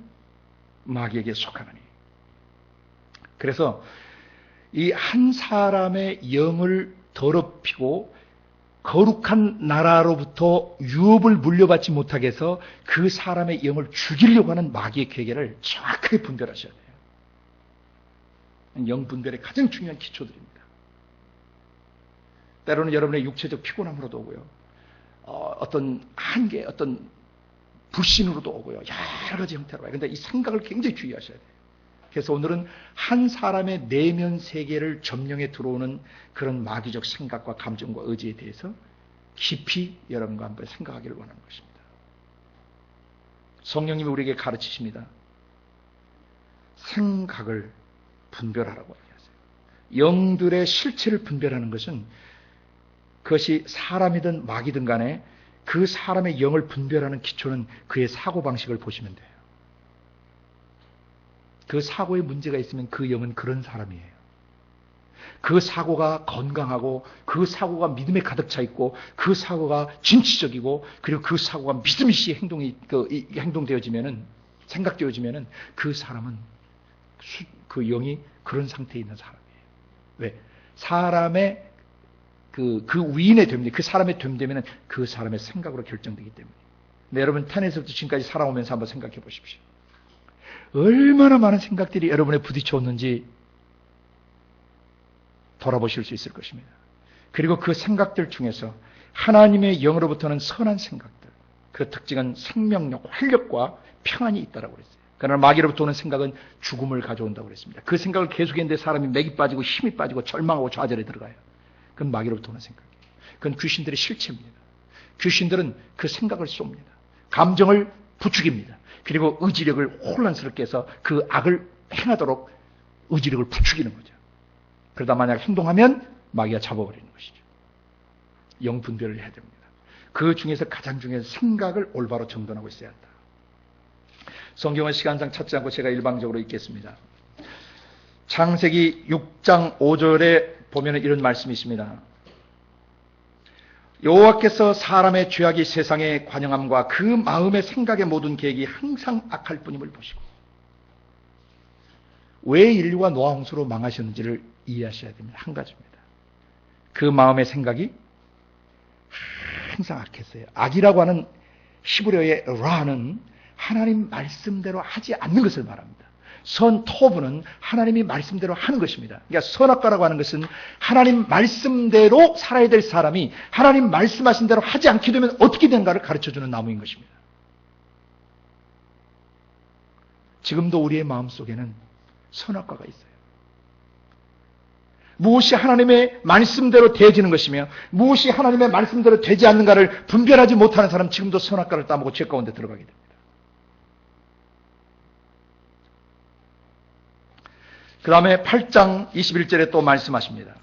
[SPEAKER 1] 마귀에게 속하느니. 그래서 이 한 사람의 영을 더럽히고 거룩한 나라로부터 유업을 물려받지 못하게 해서 그 사람의 영을 죽이려고 하는 마귀의 계계를 정확하게 분별하셔야 돼요. 영 분별의 가장 중요한 기초들입니다. 때로는 여러분의 육체적 피곤함으로도 오고요. 어떤 한계, 어떤 불신으로도 오고요. 여러 가지 형태로 와요. 그런데 이 생각을 굉장히 주의하셔야 돼요. 그래서 오늘은 한 사람의 내면 세계를 점령해 들어오는 그런 마귀적 생각과 감정과 의지에 대해서 깊이 여러분과 한번 생각하기를 원하는 것입니다. 성령님이 우리에게 가르치십니다. 생각을 분별하라고 얘기하세요. 영들의 실체를 분별하는 것은 그것이 사람이든 마귀든 간에 그 사람의 영을 분별하는 기초는 그의 사고방식을 보시면 돼요. 그 사고에 문제가 있으면 그 영은 그런 사람이에요. 그 사고가 건강하고 그 사고가 믿음에 가득 차 있고 그 사고가 진취적이고 그리고 그 사고가 믿음이 행동되어지면은 생각되어지면은 그 사람은 그 영이 그런 상태에 있는 사람이에요. 왜? 사람의 그 위인의 됨, 그 사람의 됨되면은 그 사람의 생각으로 결정되기 때문에. 네, 여러분 태어나서부터 지금까지 살아오면서 한번 생각해 보십시오. 얼마나 많은 생각들이 여러분에 부딪혀왔는지 돌아보실 수 있을 것입니다. 그리고 그 생각들 중에서 하나님의 영으로부터는 선한 생각들, 그 특징은 생명력, 활력과 평안이 있다라고 그랬어요. 그러나 마귀로부터 오는 생각은 죽음을 가져온다고 그랬습니다. 그 생각을 계속했는데 사람이 맥이 빠지고 힘이 빠지고 절망하고 좌절에 들어가요. 그건 마귀로부터 오는 생각이에요. 그건 귀신들의 실체입니다. 귀신들은 그 생각을 쏩니다. 감정을 부추깁니다. 그리고 의지력을 혼란스럽게 해서 그 악을 행하도록 의지력을 부추기는 거죠. 그러다 만약 행동하면 마귀가 잡아버리는 것이죠. 영 분별을 해야 됩니다. 그 중에서 가장 중요한 생각을 올바로 정돈하고 있어야 한다. 성경은 시간상 찾지 않고 제가 일방적으로 읽겠습니다. 창세기 6장 5절에 보면 이런 말씀이 있습니다. 여호와께서 사람의 죄악이 세상에 관영함과 그 마음의 생각의 모든 계획이 항상 악할 뿐임을 보시고. 왜 인류가 노아 홍수로 망하셨는지를 이해하셔야 됩니다. 한 가지입니다. 그 마음의 생각이 항상 악했어요. 악이라고 하는 히브리어의 라는 하나님 말씀대로 하지 않는 것을 말합니다. 선토부는 하나님이 말씀대로 하는 것입니다. 그러니까 선악과라고 하는 것은 하나님 말씀대로 살아야 될 사람이 하나님 말씀하신 대로 하지 않게 되면 어떻게 되는가를 가르쳐주는 나무인 것입니다. 지금도 우리의 마음속에는 선악과가 있어요. 무엇이 하나님의 말씀대로 되어지는 것이며 무엇이 하나님의 말씀대로 되지 않는가를 분별하지 못하는 사람 지금도 선악과를 따먹고 죄 가운데 들어가게 됩니다. 그 다음에 8장 21절에 또 말씀하십니다.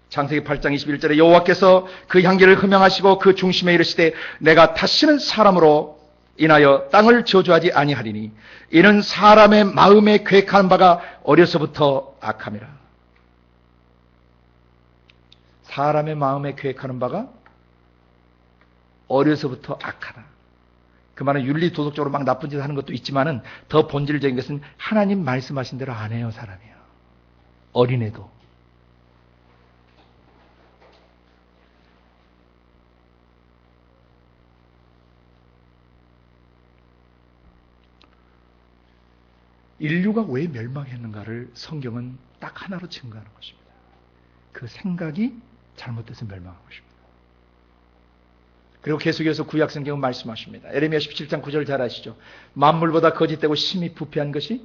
[SPEAKER 1] 창세기 8장 21절에 여호와께서 그 향기를 흠명하시고 그 중심에 이르시되 내가 다시는 사람으로 인하여 땅을 저주하지 아니하리니 이는 사람의 마음에 계획하는 바가 어려서부터 악함이라. 사람의 마음에 계획하는 바가 어려서부터 악하다. 그 말은 윤리 도덕적으로 막 나쁜 짓 하는 것도 있지만은 더 본질적인 것은 하나님 말씀하신 대로 안 해요, 사람이요. 어린애도. 인류가 왜 멸망했는가를 성경은 딱 하나로 증거하는 것입니다. 그 생각이 잘못돼서 멸망한 것입니다. 그리고 계속해서 구약성경은 말씀하십니다. 에레미야 17장 9절 잘 아시죠? 만물보다 거짓되고 심히 부패한 것이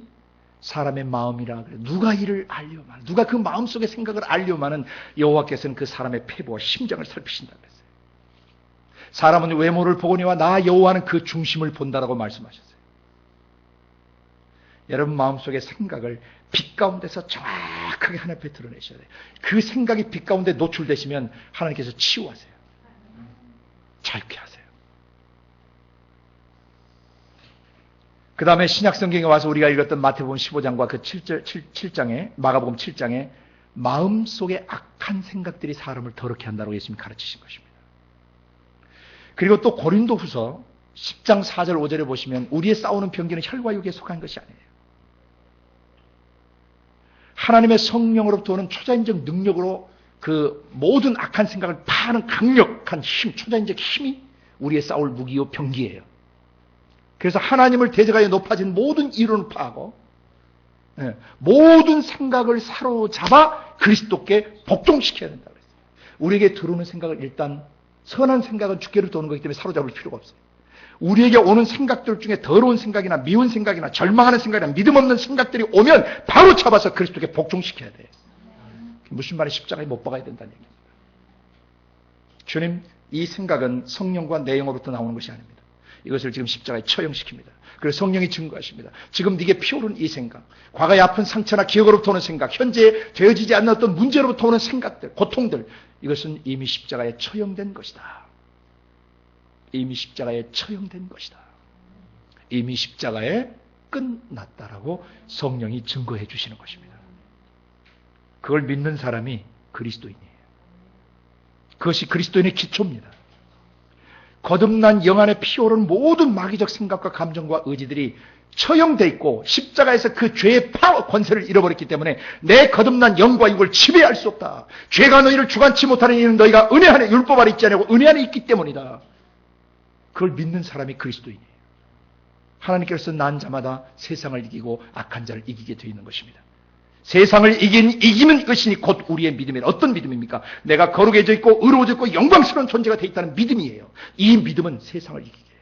[SPEAKER 1] 사람의 마음이라 그래. 누가 이를 알려마는, 누가 그 마음속의 생각을 알려마는 여호와께서는 그 사람의 패부와 심장을 살피신다고 했어요. 사람은 외모를 보거니와 나 여호와는 그 중심을 본다라고 말씀하셨어요. 여러분 마음속의 생각을 빛 가운데서 정확하게 하나님 앞에 드러내셔야 돼요. 그 생각이 빛 가운데 노출되시면 하나님께서 치유하세요. 자유케 하세요. 그 다음에 신약성경에 와서 우리가 읽었던 마태복음 15장과 그 7장에 마가복음 7장에 마음속에 악한 생각들이 사람을 더럽게 한다고 예수님이 가르치신 것입니다. 그리고 또 고린도후서 10장 4절 5절에 보시면 우리의 싸우는 병기는 혈과 육에 속한 것이 아니에요. 하나님의 성령으로부터 오는 초자연적 능력으로 그 모든 악한 생각을 파하는 강력한 힘, 초자연적 힘이 우리의 싸울 무기요 병기예요. 그래서 하나님을 대적하여 높아진 모든 이론을 파하고 모든 생각을 사로잡아 그리스도께 복종시켜야 된다고 했어요. 우리에게 들어오는 생각을 일단 선한 생각은 주께로부터 오는 거기 때문에 사로잡을 필요가 없어요. 우리에게 오는 생각들 중에 더러운 생각이나 미운 생각이나 절망하는 생각이나 믿음 없는 생각들이 오면 바로 잡아서 그리스도께 복종시켜야 돼요. 무슨 말이 십자가에 못 박아야 된다는 얘기입니다. 주님, 이 생각은 성령과 내 영으로부터 나오는 것이 아닙니다. 이것을 지금 십자가에 처형시킵니다. 그래서 성령이 증거하십니다. 지금 네게 피오른 이 생각, 과거의 아픈 상처나 기억으로부터 오는 생각, 현재 되어지지 않는 어떤 문제로부터 오는 생각들, 고통들, 이것은 이미 십자가에 처형된 것이다. 이미 십자가에 처형된 것이다. 이미 십자가에 끝났다라고 성령이 증거해 주시는 것입니다. 그걸 믿는 사람이 그리스도인이에요. 그것이 그리스도인의 기초입니다. 거듭난 영 안에 피오른 모든 마귀적 생각과 감정과 의지들이 처형되어 있고 십자가에서 그 죄의 파워, 권세를 잃어버렸기 때문에 내 거듭난 영과 육을 지배할 수 없다. 죄가 너희를 주관치 못하는 이는 너희가 은혜 안에 율법 아래 있지 않고 은혜 안에 있기 때문이다. 그걸 믿는 사람이 그리스도인이에요. 하나님께서 난 자마다 세상을 이기고 악한 자를 이기게 되어 있는 것입니다. 세상을 이기는 것이니 곧 우리의 믿음이다. 어떤 믿음입니까? 내가 거룩해져 있고 의로워져 있고 영광스러운 존재가 되어 있다는 믿음이에요. 이 믿음은 세상을 이기게 해요.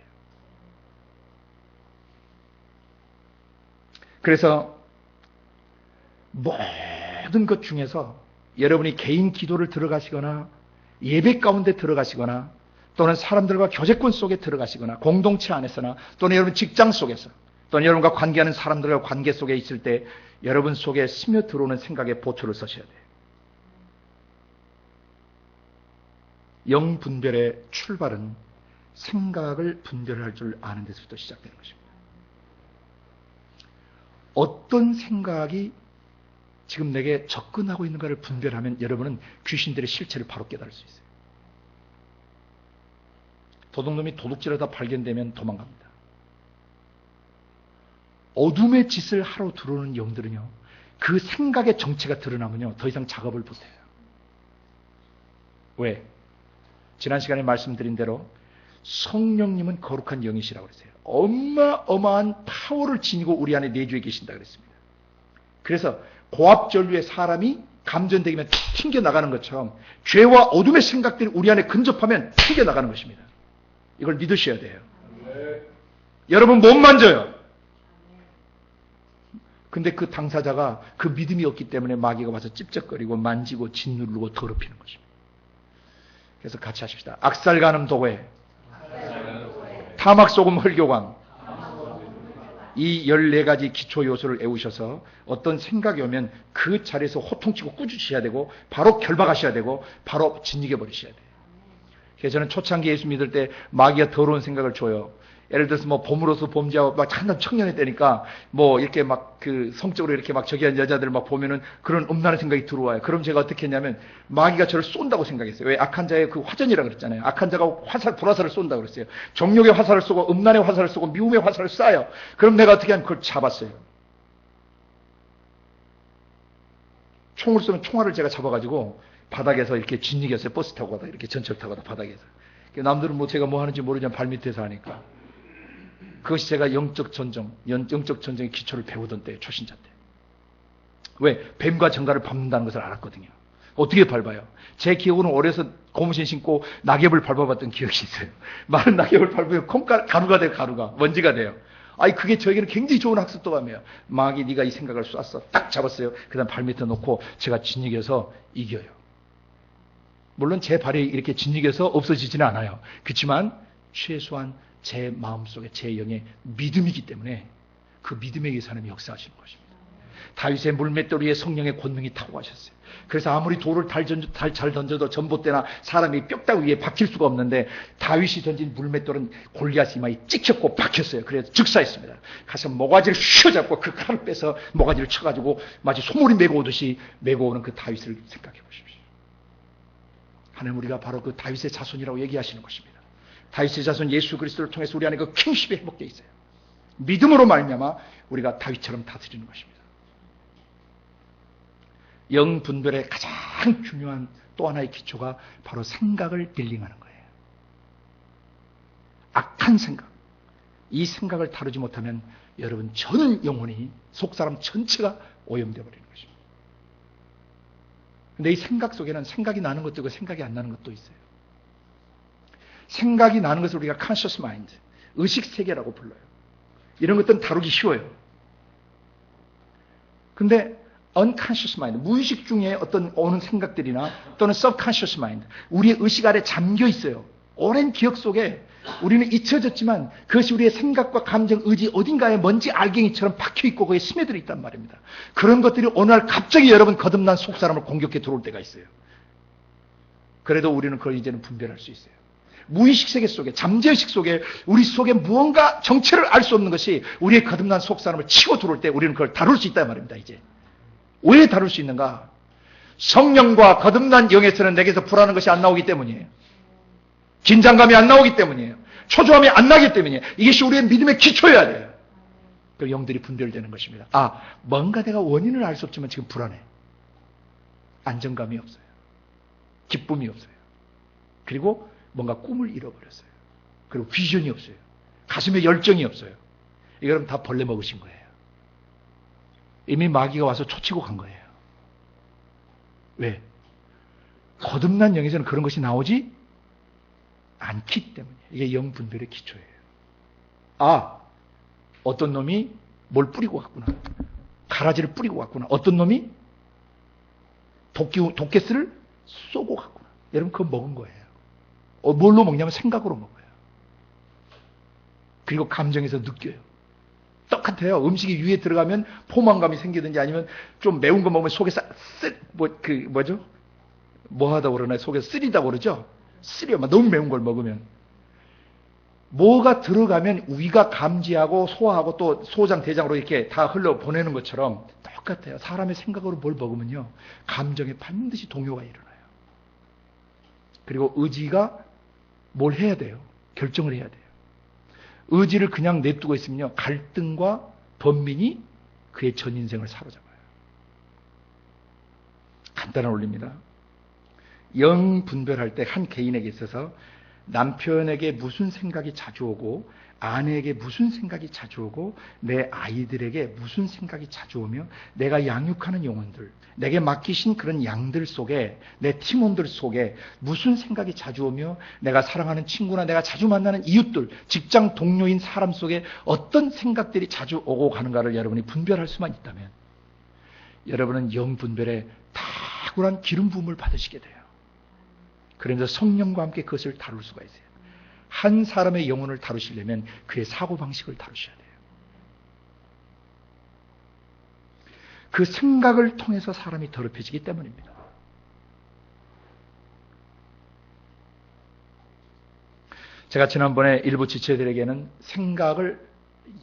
[SPEAKER 1] 그래서 모든 것 중에서 여러분이 개인 기도를 들어가시거나 예배 가운데 들어가시거나 또는 사람들과 교제권 속에 들어가시거나 공동체 안에서나 또는 여러분 직장 속에서 또는 여러분과 관계하는 사람들과 관계 속에 있을 때 여러분 속에 스며 들어오는 생각에 보초를 서셔야 돼요. 영 분별의 출발은 생각을 분별할 줄 아는 데서부터 시작되는 것입니다. 어떤 생각이 지금 내게 접근하고 있는가를 분별하면 여러분은 귀신들의 실체를 바로 깨달을 수 있어요. 도둑놈이 도둑질하다 발견되면 도망갑니다. 어둠의 짓을 하러 들어오는 영들은요, 그 생각의 정체가 드러나면요, 더 이상 작업을 못해요. 왜? 지난 시간에 말씀드린 대로 성령님은 거룩한 영이시라고 그랬어요. 어마어마한 파워를 지니고 우리 안에 내주에 계신다 그랬습니다. 그래서 고압전류에 사람이 감전되면 튕겨나가는 것처럼 죄와 어둠의 생각들이 우리 안에 근접하면 튕겨나가는 것입니다. 이걸 믿으셔야 돼요. 네. 여러분 못 만져요. 근데 그 당사자가 그 믿음이 없기 때문에 마귀가 와서 찝쩍거리고 만지고 짓누르고 더럽히는 것입니다. 그래서 같이 하십시다. 악살간음 도회, 타막소금 헐교광, 이 14가지 기초 요소를 애우셔서 어떤 생각이 오면 그 자리에서 호통치고 꾸짖으셔야 되고 바로 결박하셔야 되고 바로 진익해 버리셔야 돼요. 그래서 저는 초창기 예수 믿을 때 마귀가 더러운 생각을 줘요. 예를 들어서 뭐 봄으로서 범죄하고 막 한참 청년이 되니까 뭐 이렇게 막 그 성적으로 이렇게 막 저기한 여자들을 막 보면은 그런 음란한 생각이 들어와요. 그럼 제가 어떻게 했냐면 마귀가 저를 쏜다고 생각했어요. 왜? 악한 자의 그 화전이라 그랬잖아요. 악한 자가 불화살을 쏜다고 그랬어요. 정욕의 화살을 쏘고 음란의 화살을 쏘고 미움의 화살을 쏴요. 그럼 내가 어떻게 하면 그걸 잡았어요. 총을 쏘면 총알을 제가 잡아가지고 바닥에서 이렇게 진이겼어요. 버스 타고 가다 이렇게 전철 타고 가다 바닥에서. 남들은 뭐 제가 뭐 하는지 모르지만 발밑에서 하니까. 그것이 제가 영적 전쟁의 기초를 배우던 때예요. 초신자 때. 왜? 뱀과 정갈을 밟는다는 것을 알았거든요. 어떻게 밟아요? 제 기억으로는 어려서 고무신 신고 낙엽을 밟아봤던 기억이 있어요. 마른 낙엽을 밟으면 가루가 돼요. 가루가. 먼지가 돼요. 아니 그게 저에게는 굉장히 좋은 학습도감이에요. 마귀 네가 이 생각을 쐈어. 딱 잡았어요. 그 다음 발밑에 놓고 제가 진이겨서 이겨요. 물론 제 발이 이렇게 진이겨서 없어지지는 않아요. 그렇지만 최소한 제 마음속에 제 영의 믿음이기 때문에 그 믿음에 의해서 하나님이 역사하시는 것입니다. 다윗의 물맷돌 위에 성령의 권능이 타고 가셨어요. 그래서 아무리 돌을 잘 던져도 전봇대나 사람이 뼈다귀 위에 박힐 수가 없는데 다윗이 던진 물맷돌은 골리앗이 이마에 찍혔고 박혔어요. 그래서 즉사했습니다. 가서 모가지를 휘어잡고 그 칼을 빼서 모가지를 쳐가지고 마치 소몰이 메고 오듯이 메고 오는 그 다윗을 생각해 보십시오. 하나님 우리가 바로 그 다윗의 자손이라고 얘기하시는 것입니다. 다윗의 자손 예수 그리스도를 통해서 우리 안에 그 킹십이 회복되어 있어요. 믿음으로 말미암아 우리가 다윗처럼 다스리는 것입니다. 영 분별의 가장 중요한 또 하나의 기초가 바로 생각을 딜링하는 거예요. 악한 생각. 이 생각을 다루지 못하면 여러분 전 영혼이 속사람 전체가 오염되어 버리는 것입니다. 근데 이 생각 속에는 생각이 나는 것도 있고 생각이 안 나는 것도 있어요. 생각이 나는 것을 우리가 conscious mind, 의식세계라고 불러요. 이런 것들은 다루기 쉬워요. 근데 unconscious mind, 무의식 중에 어떤 오는 생각들이나 또는 subconscious mind, 우리의 의식 아래 잠겨 있어요. 오랜 기억 속에 우리는 잊혀졌지만 그것이 우리의 생각과 감정, 의지 어딘가에 먼지 알갱이처럼 박혀있고 거기에 스며들어 있단 말입니다. 그런 것들이 어느 날 갑자기 여러분 거듭난 속사람을 공격해 들어올 때가 있어요. 그래도 우리는 그걸 이제는 분별할 수 있어요. 무의식 세계 속에, 잠재의식 속에 우리 속에 무언가 정체를 알 수 없는 것이 우리의 거듭난 속사람을 치고 들어올 때 우리는 그걸 다룰 수 있단 말입니다. 이제 왜 다룰 수 있는가? 성령과 거듭난 영에서는 내게서 불안한 것이 안 나오기 때문이에요. 긴장감이 안 나오기 때문이에요. 초조함이 안 나기 때문이에요. 이것이 우리의 믿음의 기초여야 돼요. 그 영들이 분별되는 것입니다. 아, 뭔가 내가 원인을 알 수 없지만 지금 불안해. 안정감이 없어요. 기쁨이 없어요. 그리고 뭔가 꿈을 잃어버렸어요. 그리고 비전이 없어요. 가슴에 열정이 없어요. 이거는 다 벌레 먹으신 거예요. 이미 마귀가 와서 초치고 간 거예요. 왜? 거듭난 영에서는 그런 것이 나오지 않기 때문에. 이게 영 분별의 기초예요. 아, 어떤 놈이 뭘 뿌리고 갔구나. 가라지를 뿌리고 갔구나. 어떤 놈이 독개스를 쏘고 갔구나. 여러분 그거 먹은 거예요. 뭘로 먹냐면 생각으로 먹어요. 그리고 감정에서 느껴요. 똑같아요. 음식이 위에 들어가면 포만감이 생기든지 아니면 좀 매운 거 먹으면 속에 뭐 하다 그러나 속에 쓰리다고 그러죠? 쓰려. 너무 매운 걸 먹으면. 뭐가 들어가면 위가 감지하고 소화하고 또 소장, 대장으로 이렇게 다 흘러 보내는 것처럼 똑같아요. 사람의 생각으로 뭘 먹으면요. 감정에 반드시 동요가 일어나요. 그리고 의지가 뭘 해야 돼요? 결정을 해야 돼요. 의지를 그냥 냅두고 있으면요. 갈등과 번민이 그의 전 인생을 사로잡아요. 간단한 원리입니다. 영 분별할 때 한 개인에게 있어서 남편에게 무슨 생각이 자주 오고 아내에게 무슨 생각이 자주 오고 내 아이들에게 무슨 생각이 자주 오며 내가 양육하는 영혼들, 내게 맡기신 그런 양들 속에 내 팀원들 속에 무슨 생각이 자주 오며 내가 사랑하는 친구나 내가 자주 만나는 이웃들, 직장 동료인 사람 속에 어떤 생각들이 자주 오고 가는가를 여러분이 분별할 수만 있다면 여러분은 영 분별에 탁월한 기름 부음을 받으시게 돼요. 그래서 성령과 함께 그것을 다룰 수가 있어요. 한 사람의 영혼을 다루시려면 그의 사고방식을 다루셔야 돼요. 그 생각을 통해서 사람이 더럽혀지기 때문입니다. 제가 지난번에 일부 지체들에게는 생각을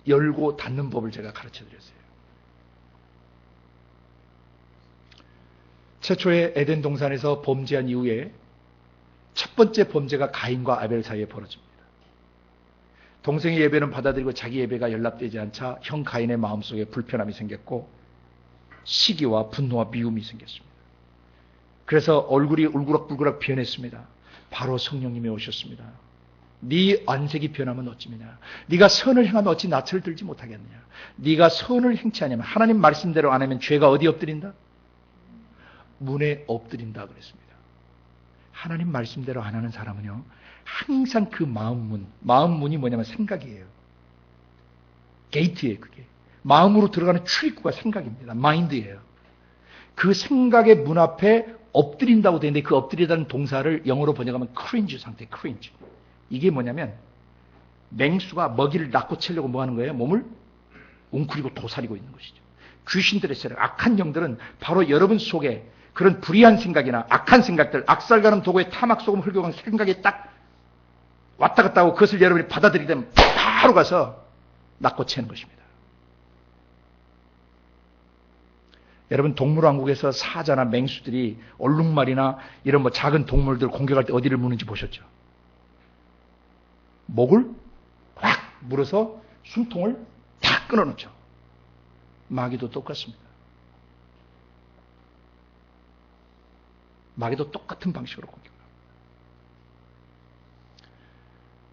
[SPEAKER 1] 열고 닫는 법을 제가 가르쳐 드렸어요. 최초의 에덴 동산에서 범죄한 이후에 첫 번째 범죄가 가인과 아벨 사이에 벌어집니다. 동생의 예배는 받아들이고 자기 예배가 연락되지 않자 형 가인의 마음속에 불편함이 생겼고 시기와 분노와 미움이 생겼습니다. 그래서 얼굴이 울그락불그락 변했습니다. 바로 성령님이 오셨습니다. 네 안색이 변하면 어찌미냐. 네가 선을 행하면 어찌 낯을 들지 못하겠느냐. 네가 선을 행치 않으면 하나님 말씀대로 안 하면 죄가 어디 엎드린다? 문에 엎드린다 그랬습니다. 하나님 말씀대로 안 하는 사람은요, 항상 그 마음문이 뭐냐면 생각이에요. 게이트예요, 그게. 마음으로 들어가는 출입구가 생각입니다. 마인드예요. 그 생각의 문 앞에 엎드린다고 되는데 그 엎드리다는 동사를 영어로 번역하면 cringe 상태, cringe. 이게 뭐냐면 맹수가 먹이를 낳고 채려고 뭐 하는 거예요? 몸을 웅크리고 도사리고 있는 것이죠. 귀신들의 세력, 악한 영들은 바로 여러분 속에 그런 불의한 생각이나 악한 생각들, 악살가는 도구에 타막 소금 흘겨간 생각이 딱 왔다 갔다 하고 그것을 여러분이 받아들이게 되면 바로 가서 낳고 채는 것입니다. 여러분 동물왕국에서 사자나 맹수들이 얼룩말이나 이런 뭐 작은 동물들 공격할 때 어디를 무는지 보셨죠? 목을 확 물어서 숨통을 탁 끊어놓죠. 마귀도 똑같습니다. 마귀도 똑같은 방식으로 공격합니다.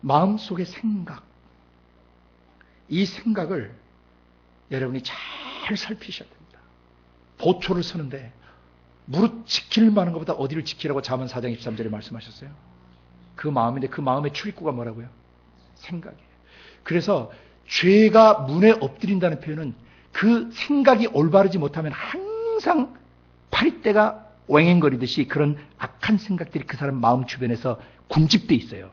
[SPEAKER 1] 마음속의 생각, 이 생각을 여러분이 잘 살피셔야 됩니다. 보초를 서는데 무릇 지킬 만한 것보다 어디를 지키라고 잠언 4장 23절에 말씀하셨어요? 그 마음인데 그 마음의 출입구가 뭐라고요? 생각이에요. 그래서 죄가 문에 엎드린다는 표현은 그 생각이 올바르지 못하면 항상 파리떼가 왱왱거리듯이 그런 악한 생각들이 그 사람 마음 주변에서 군집돼 있어요.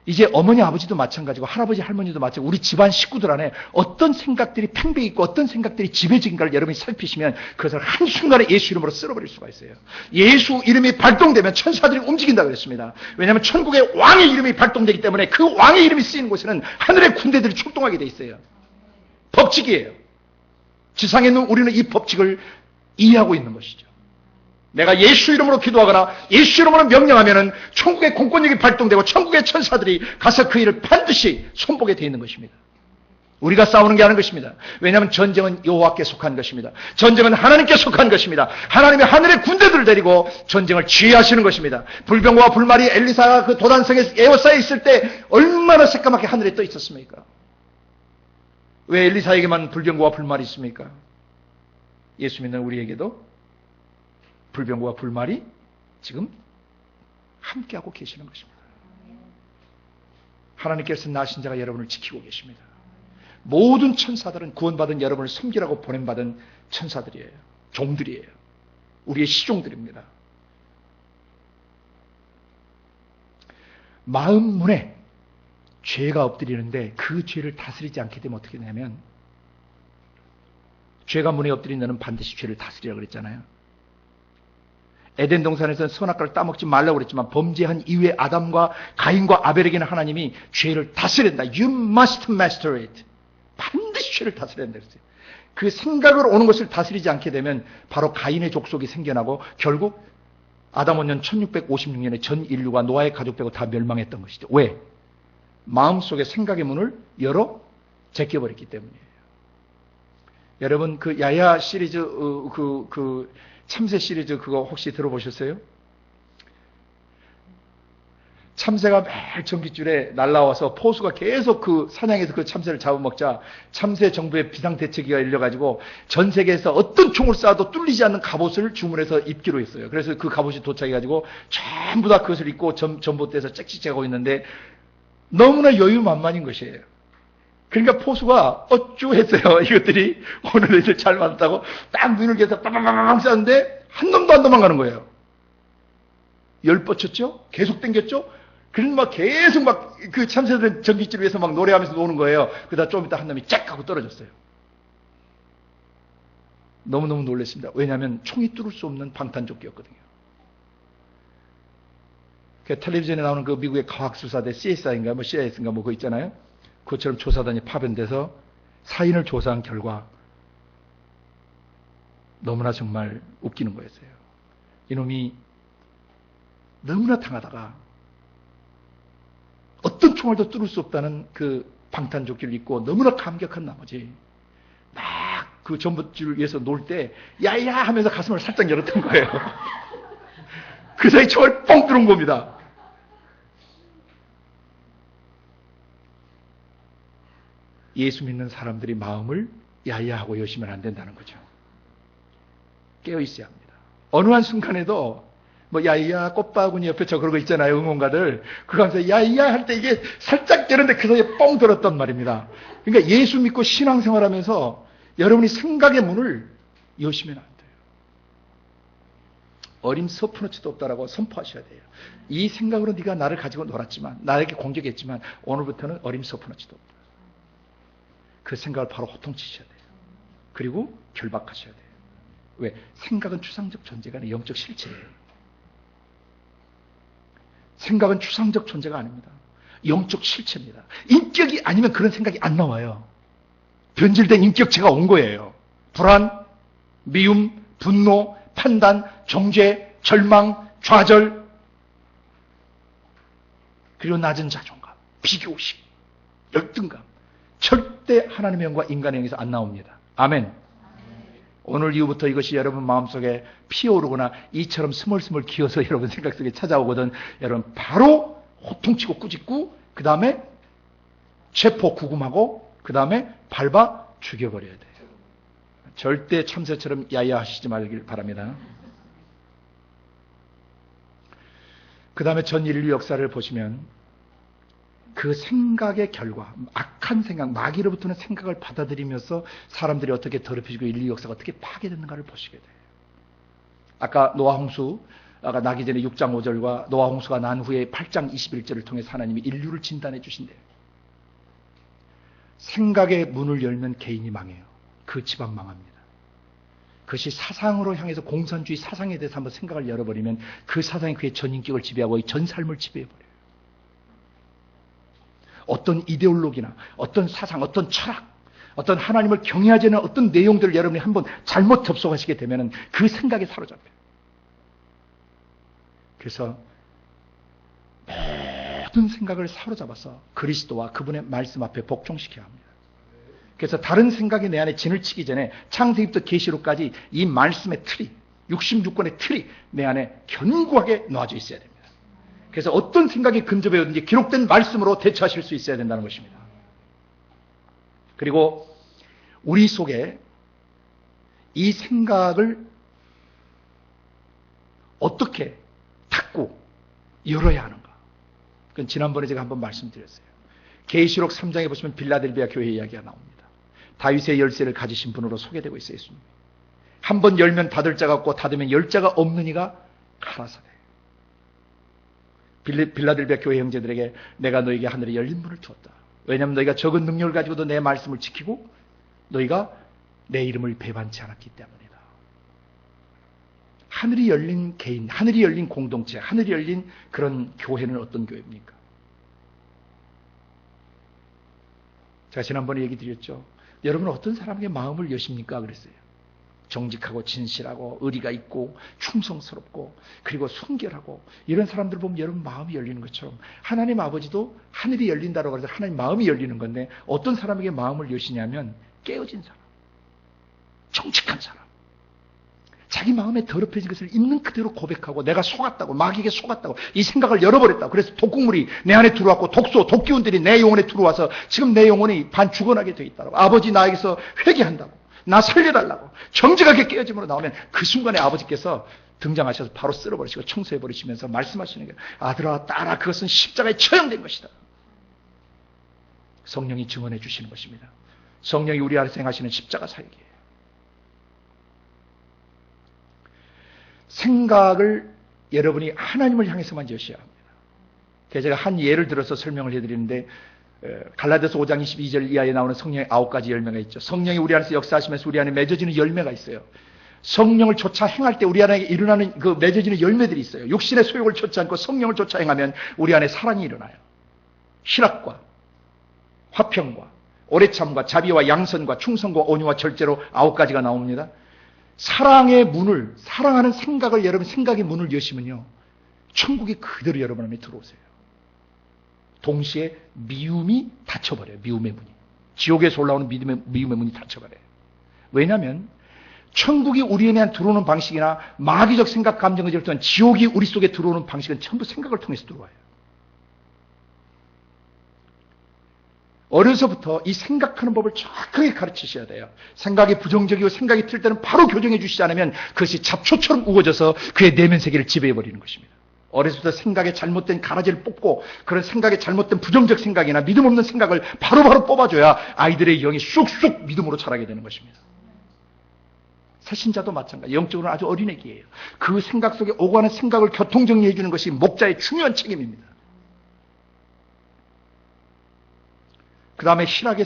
[SPEAKER 1] 이제 어머니 아버지도 마찬가지고 할아버지 할머니도 마찬가지고 우리 집안 식구들 안에 어떤 생각들이 팽배해 있고 어떤 생각들이 지배적인가를 여러분이 살피시면 그것을 한순간에 예수 이름으로 쓸어버릴 수가 있어요. 예수 이름이 발동되면 천사들이 움직인다 그랬습니다. 왜냐하면 천국의 왕의 이름이 발동되기 때문에 그 왕의 이름이 쓰이는 곳에는 하늘의 군대들이 출동하게 돼 있어요. 법칙이에요. 지상에 있는 우리는 이 법칙을 이해하고 있는 것이죠. 내가 예수 이름으로 기도하거나 예수 이름으로 명령하면은 천국의 공권력이 발동되고 천국의 천사들이 가서 그 일을 반드시 손보게 되어 있는 것입니다. 우리가 싸우는 게 아닌 것입니다. 왜냐하면 전쟁은 여호와께 속한 것입니다. 전쟁은 하나님께 속한 것입니다. 하나님의 하늘의 군대들을 데리고 전쟁을 지휘하시는 것입니다. 불병과 불말이 엘리사가 그 도단성에 에워싸여 있을 때 얼마나 새까맣게 하늘에 떠 있었습니까? 왜 엘리사에게만 불병과 불말이 있습니까? 예수 믿는 우리에게도 불병과 불말이 지금 함께하고 계시는 것입니다. 하나님께서 나신 자가 여러분을 지키고 계십니다. 모든 천사들은 구원받은 여러분을 섬기라고 보냄받은 천사들이에요. 종들이에요. 우리의 시종들입니다. 마음 문에 죄가 엎드리는데 그 죄를 다스리지 않게 되면 어떻게 되냐면 죄가 문에 엎드린 너는 반드시 죄를 다스리라고 그랬잖아요. 에덴 동산에서는 선악과를 따먹지 말라고 그랬지만 범죄한 이후에 아담과 가인과 아벨에게는 하나님이 죄를 다스린다. You must master it. 반드시 죄를 다스려야 된다 그랬어요. 그 생각으로 오는 것을 다스리지 않게 되면 바로 가인의 족속이 생겨나고 결국 아담 원년 1656년에 전 인류가 노아의 가족 빼고 다 멸망했던 것이죠. 왜? 마음속에 생각의 문을 열어 제껴버렸기 때문이에요. 여러분 그 야야 시리즈 참새 시리즈 그거 혹시 들어보셨어요? 참새가 매일 전깃줄에 날라와서 포수가 계속 그 사냥해서 그 참새를 잡아먹자 참새 정부의 비상대책위가 열려가지고 전 세계에서 어떤 총을 쏴도 뚫리지 않는 갑옷을 주문해서 입기로 했어요. 그래서 그 갑옷이 도착해가지고 전부 다 그것을 입고 전봇대에서 짹짹짹하고 있는데 너무나 여유만만인 것이에요. 그러니까 포수가 어쭈했어요. 이것들이 오늘 애들 잘 맞았다고 딱 눈을 개서 빵빵빵빵 쐈는데 한 놈도 안 도망가는 거예요. 열 뻗쳤죠? 계속 당겼죠? 그래서 막 계속 막 그 참새들은 전깃줄 위에서 막 노래하면서 노는 거예요. 그러다 좀 이따 한 놈이 쫙 하고 떨어졌어요. 너무너무 놀랐습니다. 왜냐하면 총이 뚫을 수 없는 방탄조끼였거든요. 그 텔레비전에 나오는 그 미국의 과학수사대 CSI인가 뭐 CIS인가 뭐 그거 있잖아요. 그것처럼 조사단이 파견돼서 사인을 조사한 결과 너무나 정말 웃기는 거였어요. 이놈이 너무나 당하다가 어떤 총알도 뚫을 수 없다는 그 방탄조끼를 입고 너무나 감격한 나머지 막 그 전봇줄 위에서 놀 때 야야 하면서 가슴을 살짝 열었던 거예요. 그 사이 총알 뻥 뚫은 겁니다. 예수 믿는 사람들이 마음을 야야하고 여시면 안 된다는 거죠. 깨어 있어야 합니다. 어느 한 순간에도 뭐 야야 꽃바구니 옆에 저 그런 거 있잖아요. 응원가들. 그거 하면서 야야 할 때 이게 살짝 되는데 그 사이에 뻥 들었단 말입니다. 그러니까 예수 믿고 신앙생활하면서 여러분이 생각의 문을 여시면 안 돼요. 어림 서푼어치도 없다라고 선포하셔야 돼요. 이 생각으로 네가 나를 가지고 놀았지만 나에게 공격했지만 오늘부터는 어림 서푼어치도 없다. 그 생각을 바로 호통치셔야 돼요. 그리고 결박하셔야 돼요. 왜? 생각은 추상적 존재가 아니라 영적 실체예요. 생각은 추상적 존재가 아닙니다. 영적 실체입니다. 인격이 아니면 그런 생각이 안 나와요. 변질된 인격체가 온 거예요. 불안, 미움, 분노, 판단, 정죄, 절망, 좌절, 그리고 낮은 자존감, 비교의식, 열등감. 절대 하나님의 영과 인간의 영에서 안 나옵니다. 아멘. 오늘 이후부터 이것이 여러분 마음속에 피어오르거나 이처럼 스멀스멀 기어서 여러분 생각 속에 찾아오거든 여러분 바로 호통치고 꾸짖고 그 다음에 체포 구금하고 그 다음에 밟아 죽여버려야 돼요. 절대 참새처럼 야야하시지 말길 바랍니다. 그 다음에 전 인류 역사를 보시면 그 생각의 결과, 악한 생각, 마귀로부터는 생각을 받아들이면서 사람들이 어떻게 더럽혀지고 인류 역사가 어떻게 파괴됐는가를 보시게 돼요. 아까 노아 홍수, 아까 나기 전에 6장 5절과 노아 홍수가 난 후에 8장 21절을 통해서 하나님이 인류를 진단해 주신대요. 생각의 문을 열면 개인이 망해요. 그 집안 망합니다. 그것이 사상으로 향해서 공산주의 사상에 대해서 한번 생각을 열어버리면 그 사상이 그의 전 인격을 지배하고 전 삶을 지배해버려요. 어떤 이데올로기나 어떤 사상, 어떤 철학, 어떤 하나님을 경외하지 않는 어떤 내용들을 여러분이 한번 잘못 접속하시게 되면 그 생각에 사로잡혀요. 그래서 모든 생각을 사로잡아서 그리스도와 그분의 말씀 앞에 복종시켜야 합니다. 그래서 다른 생각이 내 안에 진을 치기 전에 창세기부터 계시록까지 이 말씀의 틀이, 66권의 틀이 내 안에 견고하게 놓아져 있어야 됩니다. 그래서 어떤 생각이 근접해 오든지 기록된 말씀으로 대처하실 수 있어야 된다는 것입니다. 그리고 우리 속에 이 생각을 어떻게 닫고 열어야 하는가? 그건 지난번에 제가 한번 말씀드렸어요. 계시록 3장에 보시면 빌라델비아 교회 이야기가 나옵니다. 다윗의 열쇠를 가지신 분으로 소개되고 있어요. 예수님. 한 번 열면 닫을 자가 없고 닫으면 열 자가 없는 이가 가라사대. 빌라델비아 교회 형제들에게 내가 너에게 하늘에 열린 문을 주었다. 왜냐하면 너희가 적은 능력을 가지고도 내 말씀을 지키고 너희가 내 이름을 배반치 않았기 때문이다. 하늘이 열린 개인, 하늘이 열린 공동체, 하늘이 열린 그런 교회는 어떤 교회입니까? 제가 지난번에 얘기 드렸죠. 여러분은 어떤 사람에게 마음을 여십니까? 그랬어요. 정직하고 진실하고 의리가 있고 충성스럽고 그리고 순결하고 이런 사람들 보면 여러분 마음이 열리는 것처럼 하나님 아버지도 하늘이 열린다고 해서 하나님 마음이 열리는 건데 어떤 사람에게 마음을 여시냐면 깨어진 사람, 정직한 사람, 자기 마음에 더럽혀진 것을 있는 그대로 고백하고 내가 속았다고, 마귀에게 속았다고, 이 생각을 열어버렸다고. 그래서 독극물이 내 안에 들어왔고 독소, 독기운들이 내 영혼에 들어와서 지금 내 영혼이 반 죽어나게 되어 있다고. 아버지 나에게서 회개한다고, 나 살려달라고 정직하게 깨어짐으로 나오면 그 순간에 아버지께서 등장하셔서 바로 쓸어버리시고 청소해버리시면서 말씀하시는 게 아들아 딸아 그것은 십자가에 처형된 것이다. 성령이 증언해 주시는 것입니다. 성령이 우리 안에서 행하시는 십자가 사역이에요. 생각을 여러분이 하나님을 향해서만 여셔야 합니다. 그래서 제가 한 예를 들어서 설명을 해드리는데 갈라디아서 5장 22절 이하에 나오는 성령의 9가지 열매가 있죠. 성령이 우리 안에서 역사하시면서 우리 안에 맺어지는 열매가 있어요. 성령을 쫓아 행할 때 우리 안에 일어나는 그 맺어지는 열매들이 있어요. 육신의 소욕을 쫓지 않고 성령을 쫓아 행하면 우리 안에 사랑이 일어나요. 희락과 화평과 오래참과 자비와 양선과 충성과 온유와 절제로 9가지가 나옵니다. 사랑의 문을, 사랑하는 생각을 여러분 생각의 문을 여시면요, 천국이 그대로 여러분 안에 들어오세요. 동시에 미움이 닫혀버려요. 미움의 문이. 지옥에서 올라오는 미움의 문이 닫혀버려요. 왜냐하면 천국이 우리 안에 들어오는 방식이나 마귀적 생각, 감정을 절대한 지옥이 우리 속에 들어오는 방식은 전부 생각을 통해서 들어와요. 어려서부터 이 생각하는 법을 정확하게 가르치셔야 돼요. 생각이 부정적이고 생각이 틀 때는 바로 교정해 주시지 않으면 그것이 잡초처럼 우거져서 그의 내면 세계를 지배해버리는 것입니다. 어려서부터 생각에 잘못된 가라지를 뽑고 그런 생각에 잘못된 부정적 생각이나 믿음 없는 생각을 바로바로 뽑아줘야 아이들의 영이 쑥쑥 믿음으로 자라게 되는 것입니다. 새신자도 마찬가지, 영적으로는 아주 어린 애기예요. 그 생각 속에 오고 가는 생각을 교통정리해 주는 것이 목자의 중요한 책임입니다. 그 다음에 희락의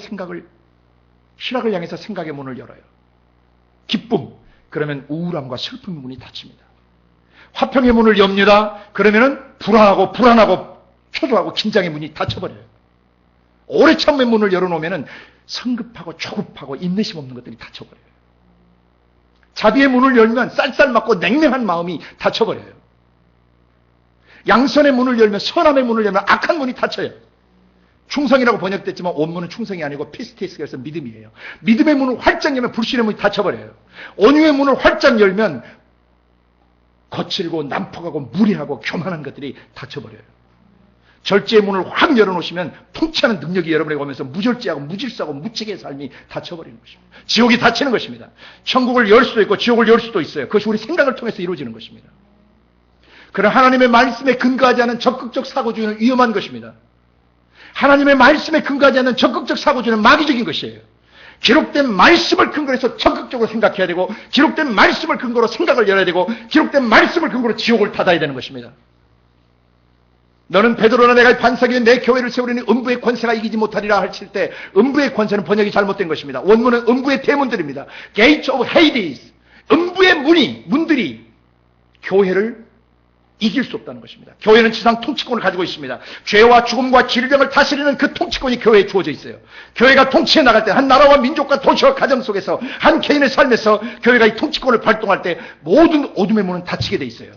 [SPEAKER 1] 희락을 향해서 생각의 문을 열어요. 기쁨, 그러면 우울함과 슬픔의 문이 닫힙니다. 화평의 문을 엽니다. 그러면은 불안하고 초조하고 긴장의 문이 닫혀버려요. 오래 참의 문을 열어놓으면은 성급하고 초급하고 인내심 없는 것들이 닫혀버려요. 자비의 문을 열면 쌀쌀맞고 냉랭한 마음이 닫혀버려요. 양선의 문을 열면, 선함의 문을 열면 악한 문이 닫혀요. 충성이라고 번역됐지만 원문은 충성이 아니고 피스테이스가 해서 믿음이에요. 믿음의 문을 활짝 열면 불신의 문이 닫혀버려요. 온유의 문을 활짝 열면 거칠고 난폭하고 무리하고 교만한 것들이 닫혀버려요. 절제의 문을 확 열어놓으시면 통치하는 능력이 여러분에게 오면서 무절제하고 무질서하고 무책의 삶이 닫혀버리는 것입니다. 지옥이 닫히는 것입니다. 천국을 열 수도 있고 지옥을 열 수도 있어요. 그것이 우리 생각을 통해서 이루어지는 것입니다. 그런 하나님의 말씀에 근거하지 않은 적극적 사고주의는 위험한 것입니다. 하나님의 말씀에 근거하지 않는 적극적 사고주의는 마귀적인 것이에요. 기록된 말씀을 근거로 해서 적극적으로 생각해야 되고, 기록된 말씀을 근거로 생각을 열어야 되고, 기록된 말씀을 근거로 지옥을 닫아야 되는 것입니다. 너는 베드로나 내가 반석 위에 내 교회를 세우려니 음부의 권세가 이기지 못하리라 하실 때 음부의 권세는 번역이 잘못된 것입니다. 원문은 음부의 대문들입니다. Gates of Hades. 음부의 문들이 교회를 이길 수 없다는 것입니다. 교회는 지상 통치권을 가지고 있습니다. 죄와 죽음과 질병을 다스리는 그 통치권이 교회에 주어져 있어요. 교회가 통치해 나갈 때 한 나라와 민족과 도시와 가정 속에서 한 개인의 삶에서 교회가 이 통치권을 발동할 때 모든 어둠의 문은 닫히게 돼 있어요.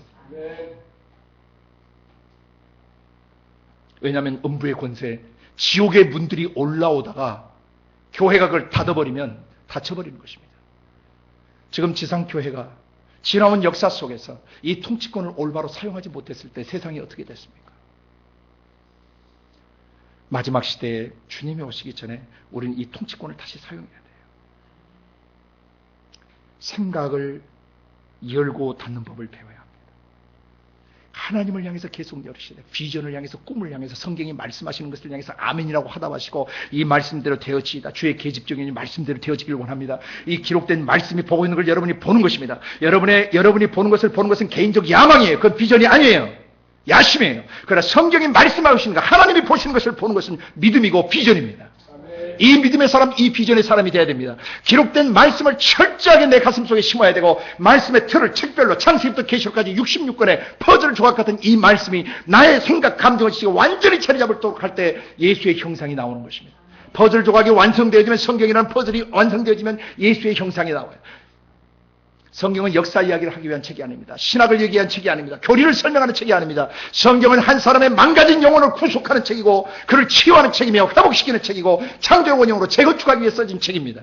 [SPEAKER 1] 왜냐하면 음부의 권세, 지옥의 문들이 올라오다가 교회가 그걸 닫아버리면 닫혀버리는 것입니다. 지금 지상교회가 지나온 역사 속에서 이 통치권을 올바로 사용하지 못했을 때 세상이 어떻게 됐습니까? 마지막 시대에 주님이 오시기 전에 우리는 이 통치권을 다시 사용해야 돼요. 생각을 열고 닫는 법을 배워야 합니다. 하나님을 향해서 계속 열으셔야 돼요. 비전을 향해서, 꿈을 향해서, 성경이 말씀하시는 것을 향해서 아멘이라고 화답하시고 이 말씀대로 되어지이다. 주의 계집적인 말씀대로 되어지기를 원합니다. 이 기록된 말씀이 보고 있는 걸 여러분이 보는 것입니다. 여러분이 보는 것은 개인적 야망이에요. 그건 비전이 아니에요. 야심이에요. 그러나 성경이 말씀하시는 것, 하나님이 보시는 것을 보는 것은 믿음이고 비전입니다. 이 믿음의 사람, 이 비전의 사람이 되어야 됩니다. 기록된 말씀을 철저하게 내 가슴 속에 심어야 되고, 말씀의 틀을 책별로 창세기부터 계시록까지 66권의 퍼즐 조각 같은 이 말씀이 나의 생각, 감정을 완전히 자리 잡도록 할 때 예수의 형상이 나오는 것입니다. 퍼즐 조각이 완성되어지면, 성경이라는 퍼즐이 완성되어지면 예수의 형상이 나와요. 성경은 역사 이야기를 하기 위한 책이 아닙니다. 신학을 얘기한 책이 아닙니다. 교리를 설명하는 책이 아닙니다. 성경은 한 사람의 망가진 영혼을 구속하는 책이고, 그를 치유하는 책이며 회복시키는 책이고, 창조의 원형으로 재건축하기 위해 써진 책입니다.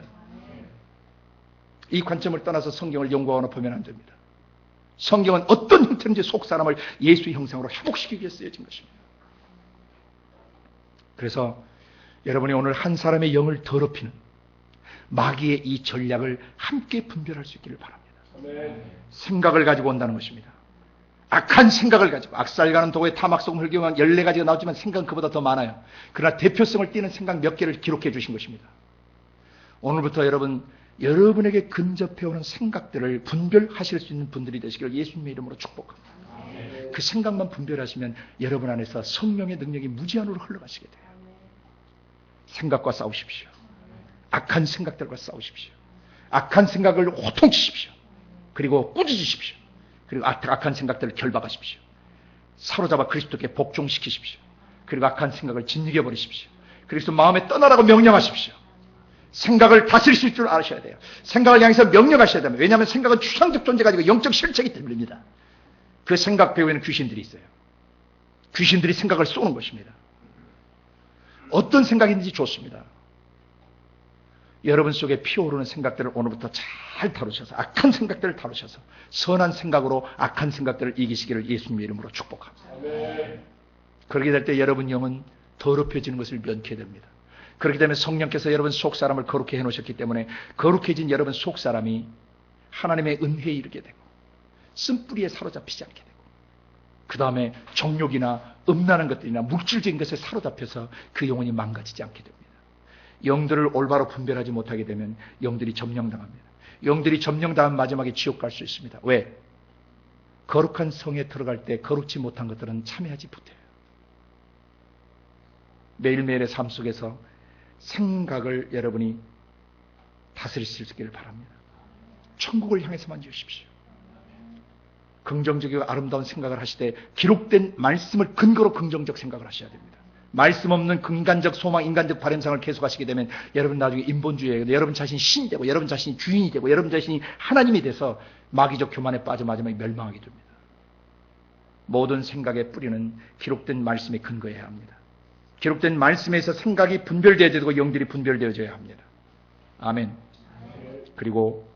[SPEAKER 1] 이 관점을 떠나서 성경을 연구하거나 보면 안 됩니다. 성경은 어떤 형태든지 속 사람을 예수의 형상으로 회복시키기 위해 쓰여진 것입니다. 그래서 여러분이 오늘 한 사람의 영을 더럽히는 마귀의 이 전략을 함께 분별할 수 있기를 바랍니다. 생각을 가지고 온다는 것입니다. 악한 생각을 가지고, 악살가는 도구에 타막송 혈기만 14가지가 나오지만 생각은 그보다 더 많아요. 그러나 대표성을 띠는 생각 몇 개를 기록해 주신 것입니다. 오늘부터 여러분에게 근접해오는 생각들을 분별하실 수 있는 분들이 되시기를 예수님의 이름으로 축복합니다. 그 생각만 분별하시면 여러분 안에서 성령의 능력이 무제한으로 흘러가시게 돼요. 생각과 싸우십시오. 악한 생각들과 싸우십시오. 악한 생각을 호통치십시오. 그리고 꾸짖으십시오. 그리고 악한 생각들을 결박하십시오. 사로잡아 그리스도께 복종시키십시오. 그리고 악한 생각을 짓이겨 버리십시오. 그리고 마음에 떠나라고 명령하십시오. 생각을 다스리실 줄 아셔야 돼요. 생각을 향해서 명령하셔야 됩니다. 왜냐하면 생각은 추상적 존재 가지고 영적 실체이기 때문입니다. 그 생각 배후에는 귀신들이 있어요. 귀신들이 생각을 쏘는 것입니다. 어떤 생각인지 좋습니다. 여러분 속에 피어오르는 생각들을 오늘부터 잘 다루셔서 악한 생각들을 다루셔서 선한 생각으로 악한 생각들을 이기시기를 예수님 이름으로 축복합니다. 그렇게 될 때 여러분 영은 더럽혀지는 것을 면케 됩니다. 그렇기 때문에 성령께서 여러분 속사람을 거룩히 해놓으셨기 때문에 거룩해진 여러분 속사람이 하나님의 은혜에 이르게 되고 쓴뿌리에 사로잡히지 않게 되고 그 다음에 정욕이나 음란한 것들이나 물질적인 것에 사로잡혀서 그 영혼이 망가지지 않게 됩니다. 영들을 올바로 분별하지 못하게 되면 영들이 점령당합니다. 영들이 점령당한 마지막에 지옥 갈 수 있습니다. 왜? 거룩한 성에 들어갈 때 거룩지 못한 것들은 참여하지 못해요. 매일매일의 삶 속에서 생각을 여러분이 다스릴 수 있기를 바랍니다. 천국을 향해서만 주십시오. 긍정적이고 아름다운 생각을 하실 때 기록된 말씀을 근거로 긍정적 생각을 하셔야 됩니다. 말씀 없는 인간적 소망, 인간적 바람상을 계속하시게 되면 여러분 나중에 인본주의에 여러분 자신이 신이 되고 여러분 자신이 주인이 되고 여러분 자신이 하나님이 돼서 마귀적 교만에 빠져 마지막에 멸망하게 됩니다. 모든 생각의 뿌리는 기록된 말씀에 근거해야 합니다. 기록된 말씀에서 생각이 분별되어야 되고 영들이 분별되어져야 합니다. 아멘. 그리고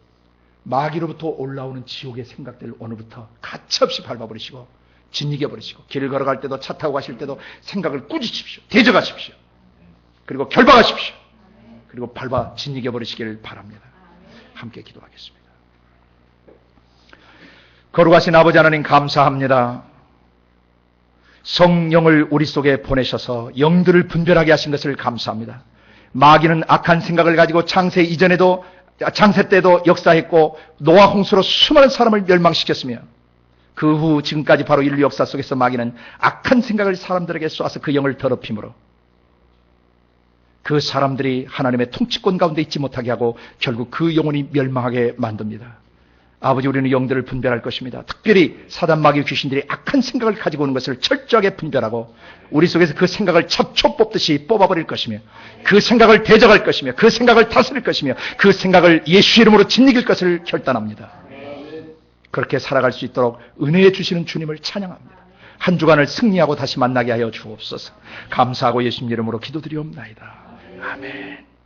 [SPEAKER 1] 마귀로부터 올라오는 지옥의 생각들을 오늘부터 가차없이 밟아버리시고 짓이겨버리시고 길을 걸어갈 때도 차 타고 가실 때도 생각을 꾸짖으십시오. 대적하십시오. 그리고 결박하십시오. 그리고 밟아 짓이겨버리시길 바랍니다. 함께 기도하겠습니다. 거룩하신 아버지 하나님 감사합니다. 성령을 우리 속에 보내셔서 영들을 분별하게 하신 것을 감사합니다. 마귀는 악한 생각을 가지고 창세 때도 역사했고 노아 홍수로 수많은 사람을 멸망시켰으며 그 후 지금까지 바로 인류 역사 속에서 마귀는 악한 생각을 사람들에게 쏘아서 그 영을 더럽힘으로 그 사람들이 하나님의 통치권 가운데 있지 못하게 하고 결국 그 영혼이 멸망하게 만듭니다. 아버지, 우리는 영들을 분별할 것입니다. 특별히 사단 마귀 귀신들이 악한 생각을 가지고 오는 것을 철저하게 분별하고 우리 속에서 그 생각을 첩초 뽑듯이 뽑아버릴 것이며 그 생각을 대적할 것이며 그 생각을 다스릴 것이며 그 생각을 예수 이름으로 짓이길 것을 결단합니다. 그렇게 살아갈 수 있도록 은혜해 주시는 주님을 찬양합니다. 한 주간을 승리하고 다시 만나게 하여 주옵소서. 감사하고 예수님 이름으로 기도드리옵나이다. 아멘.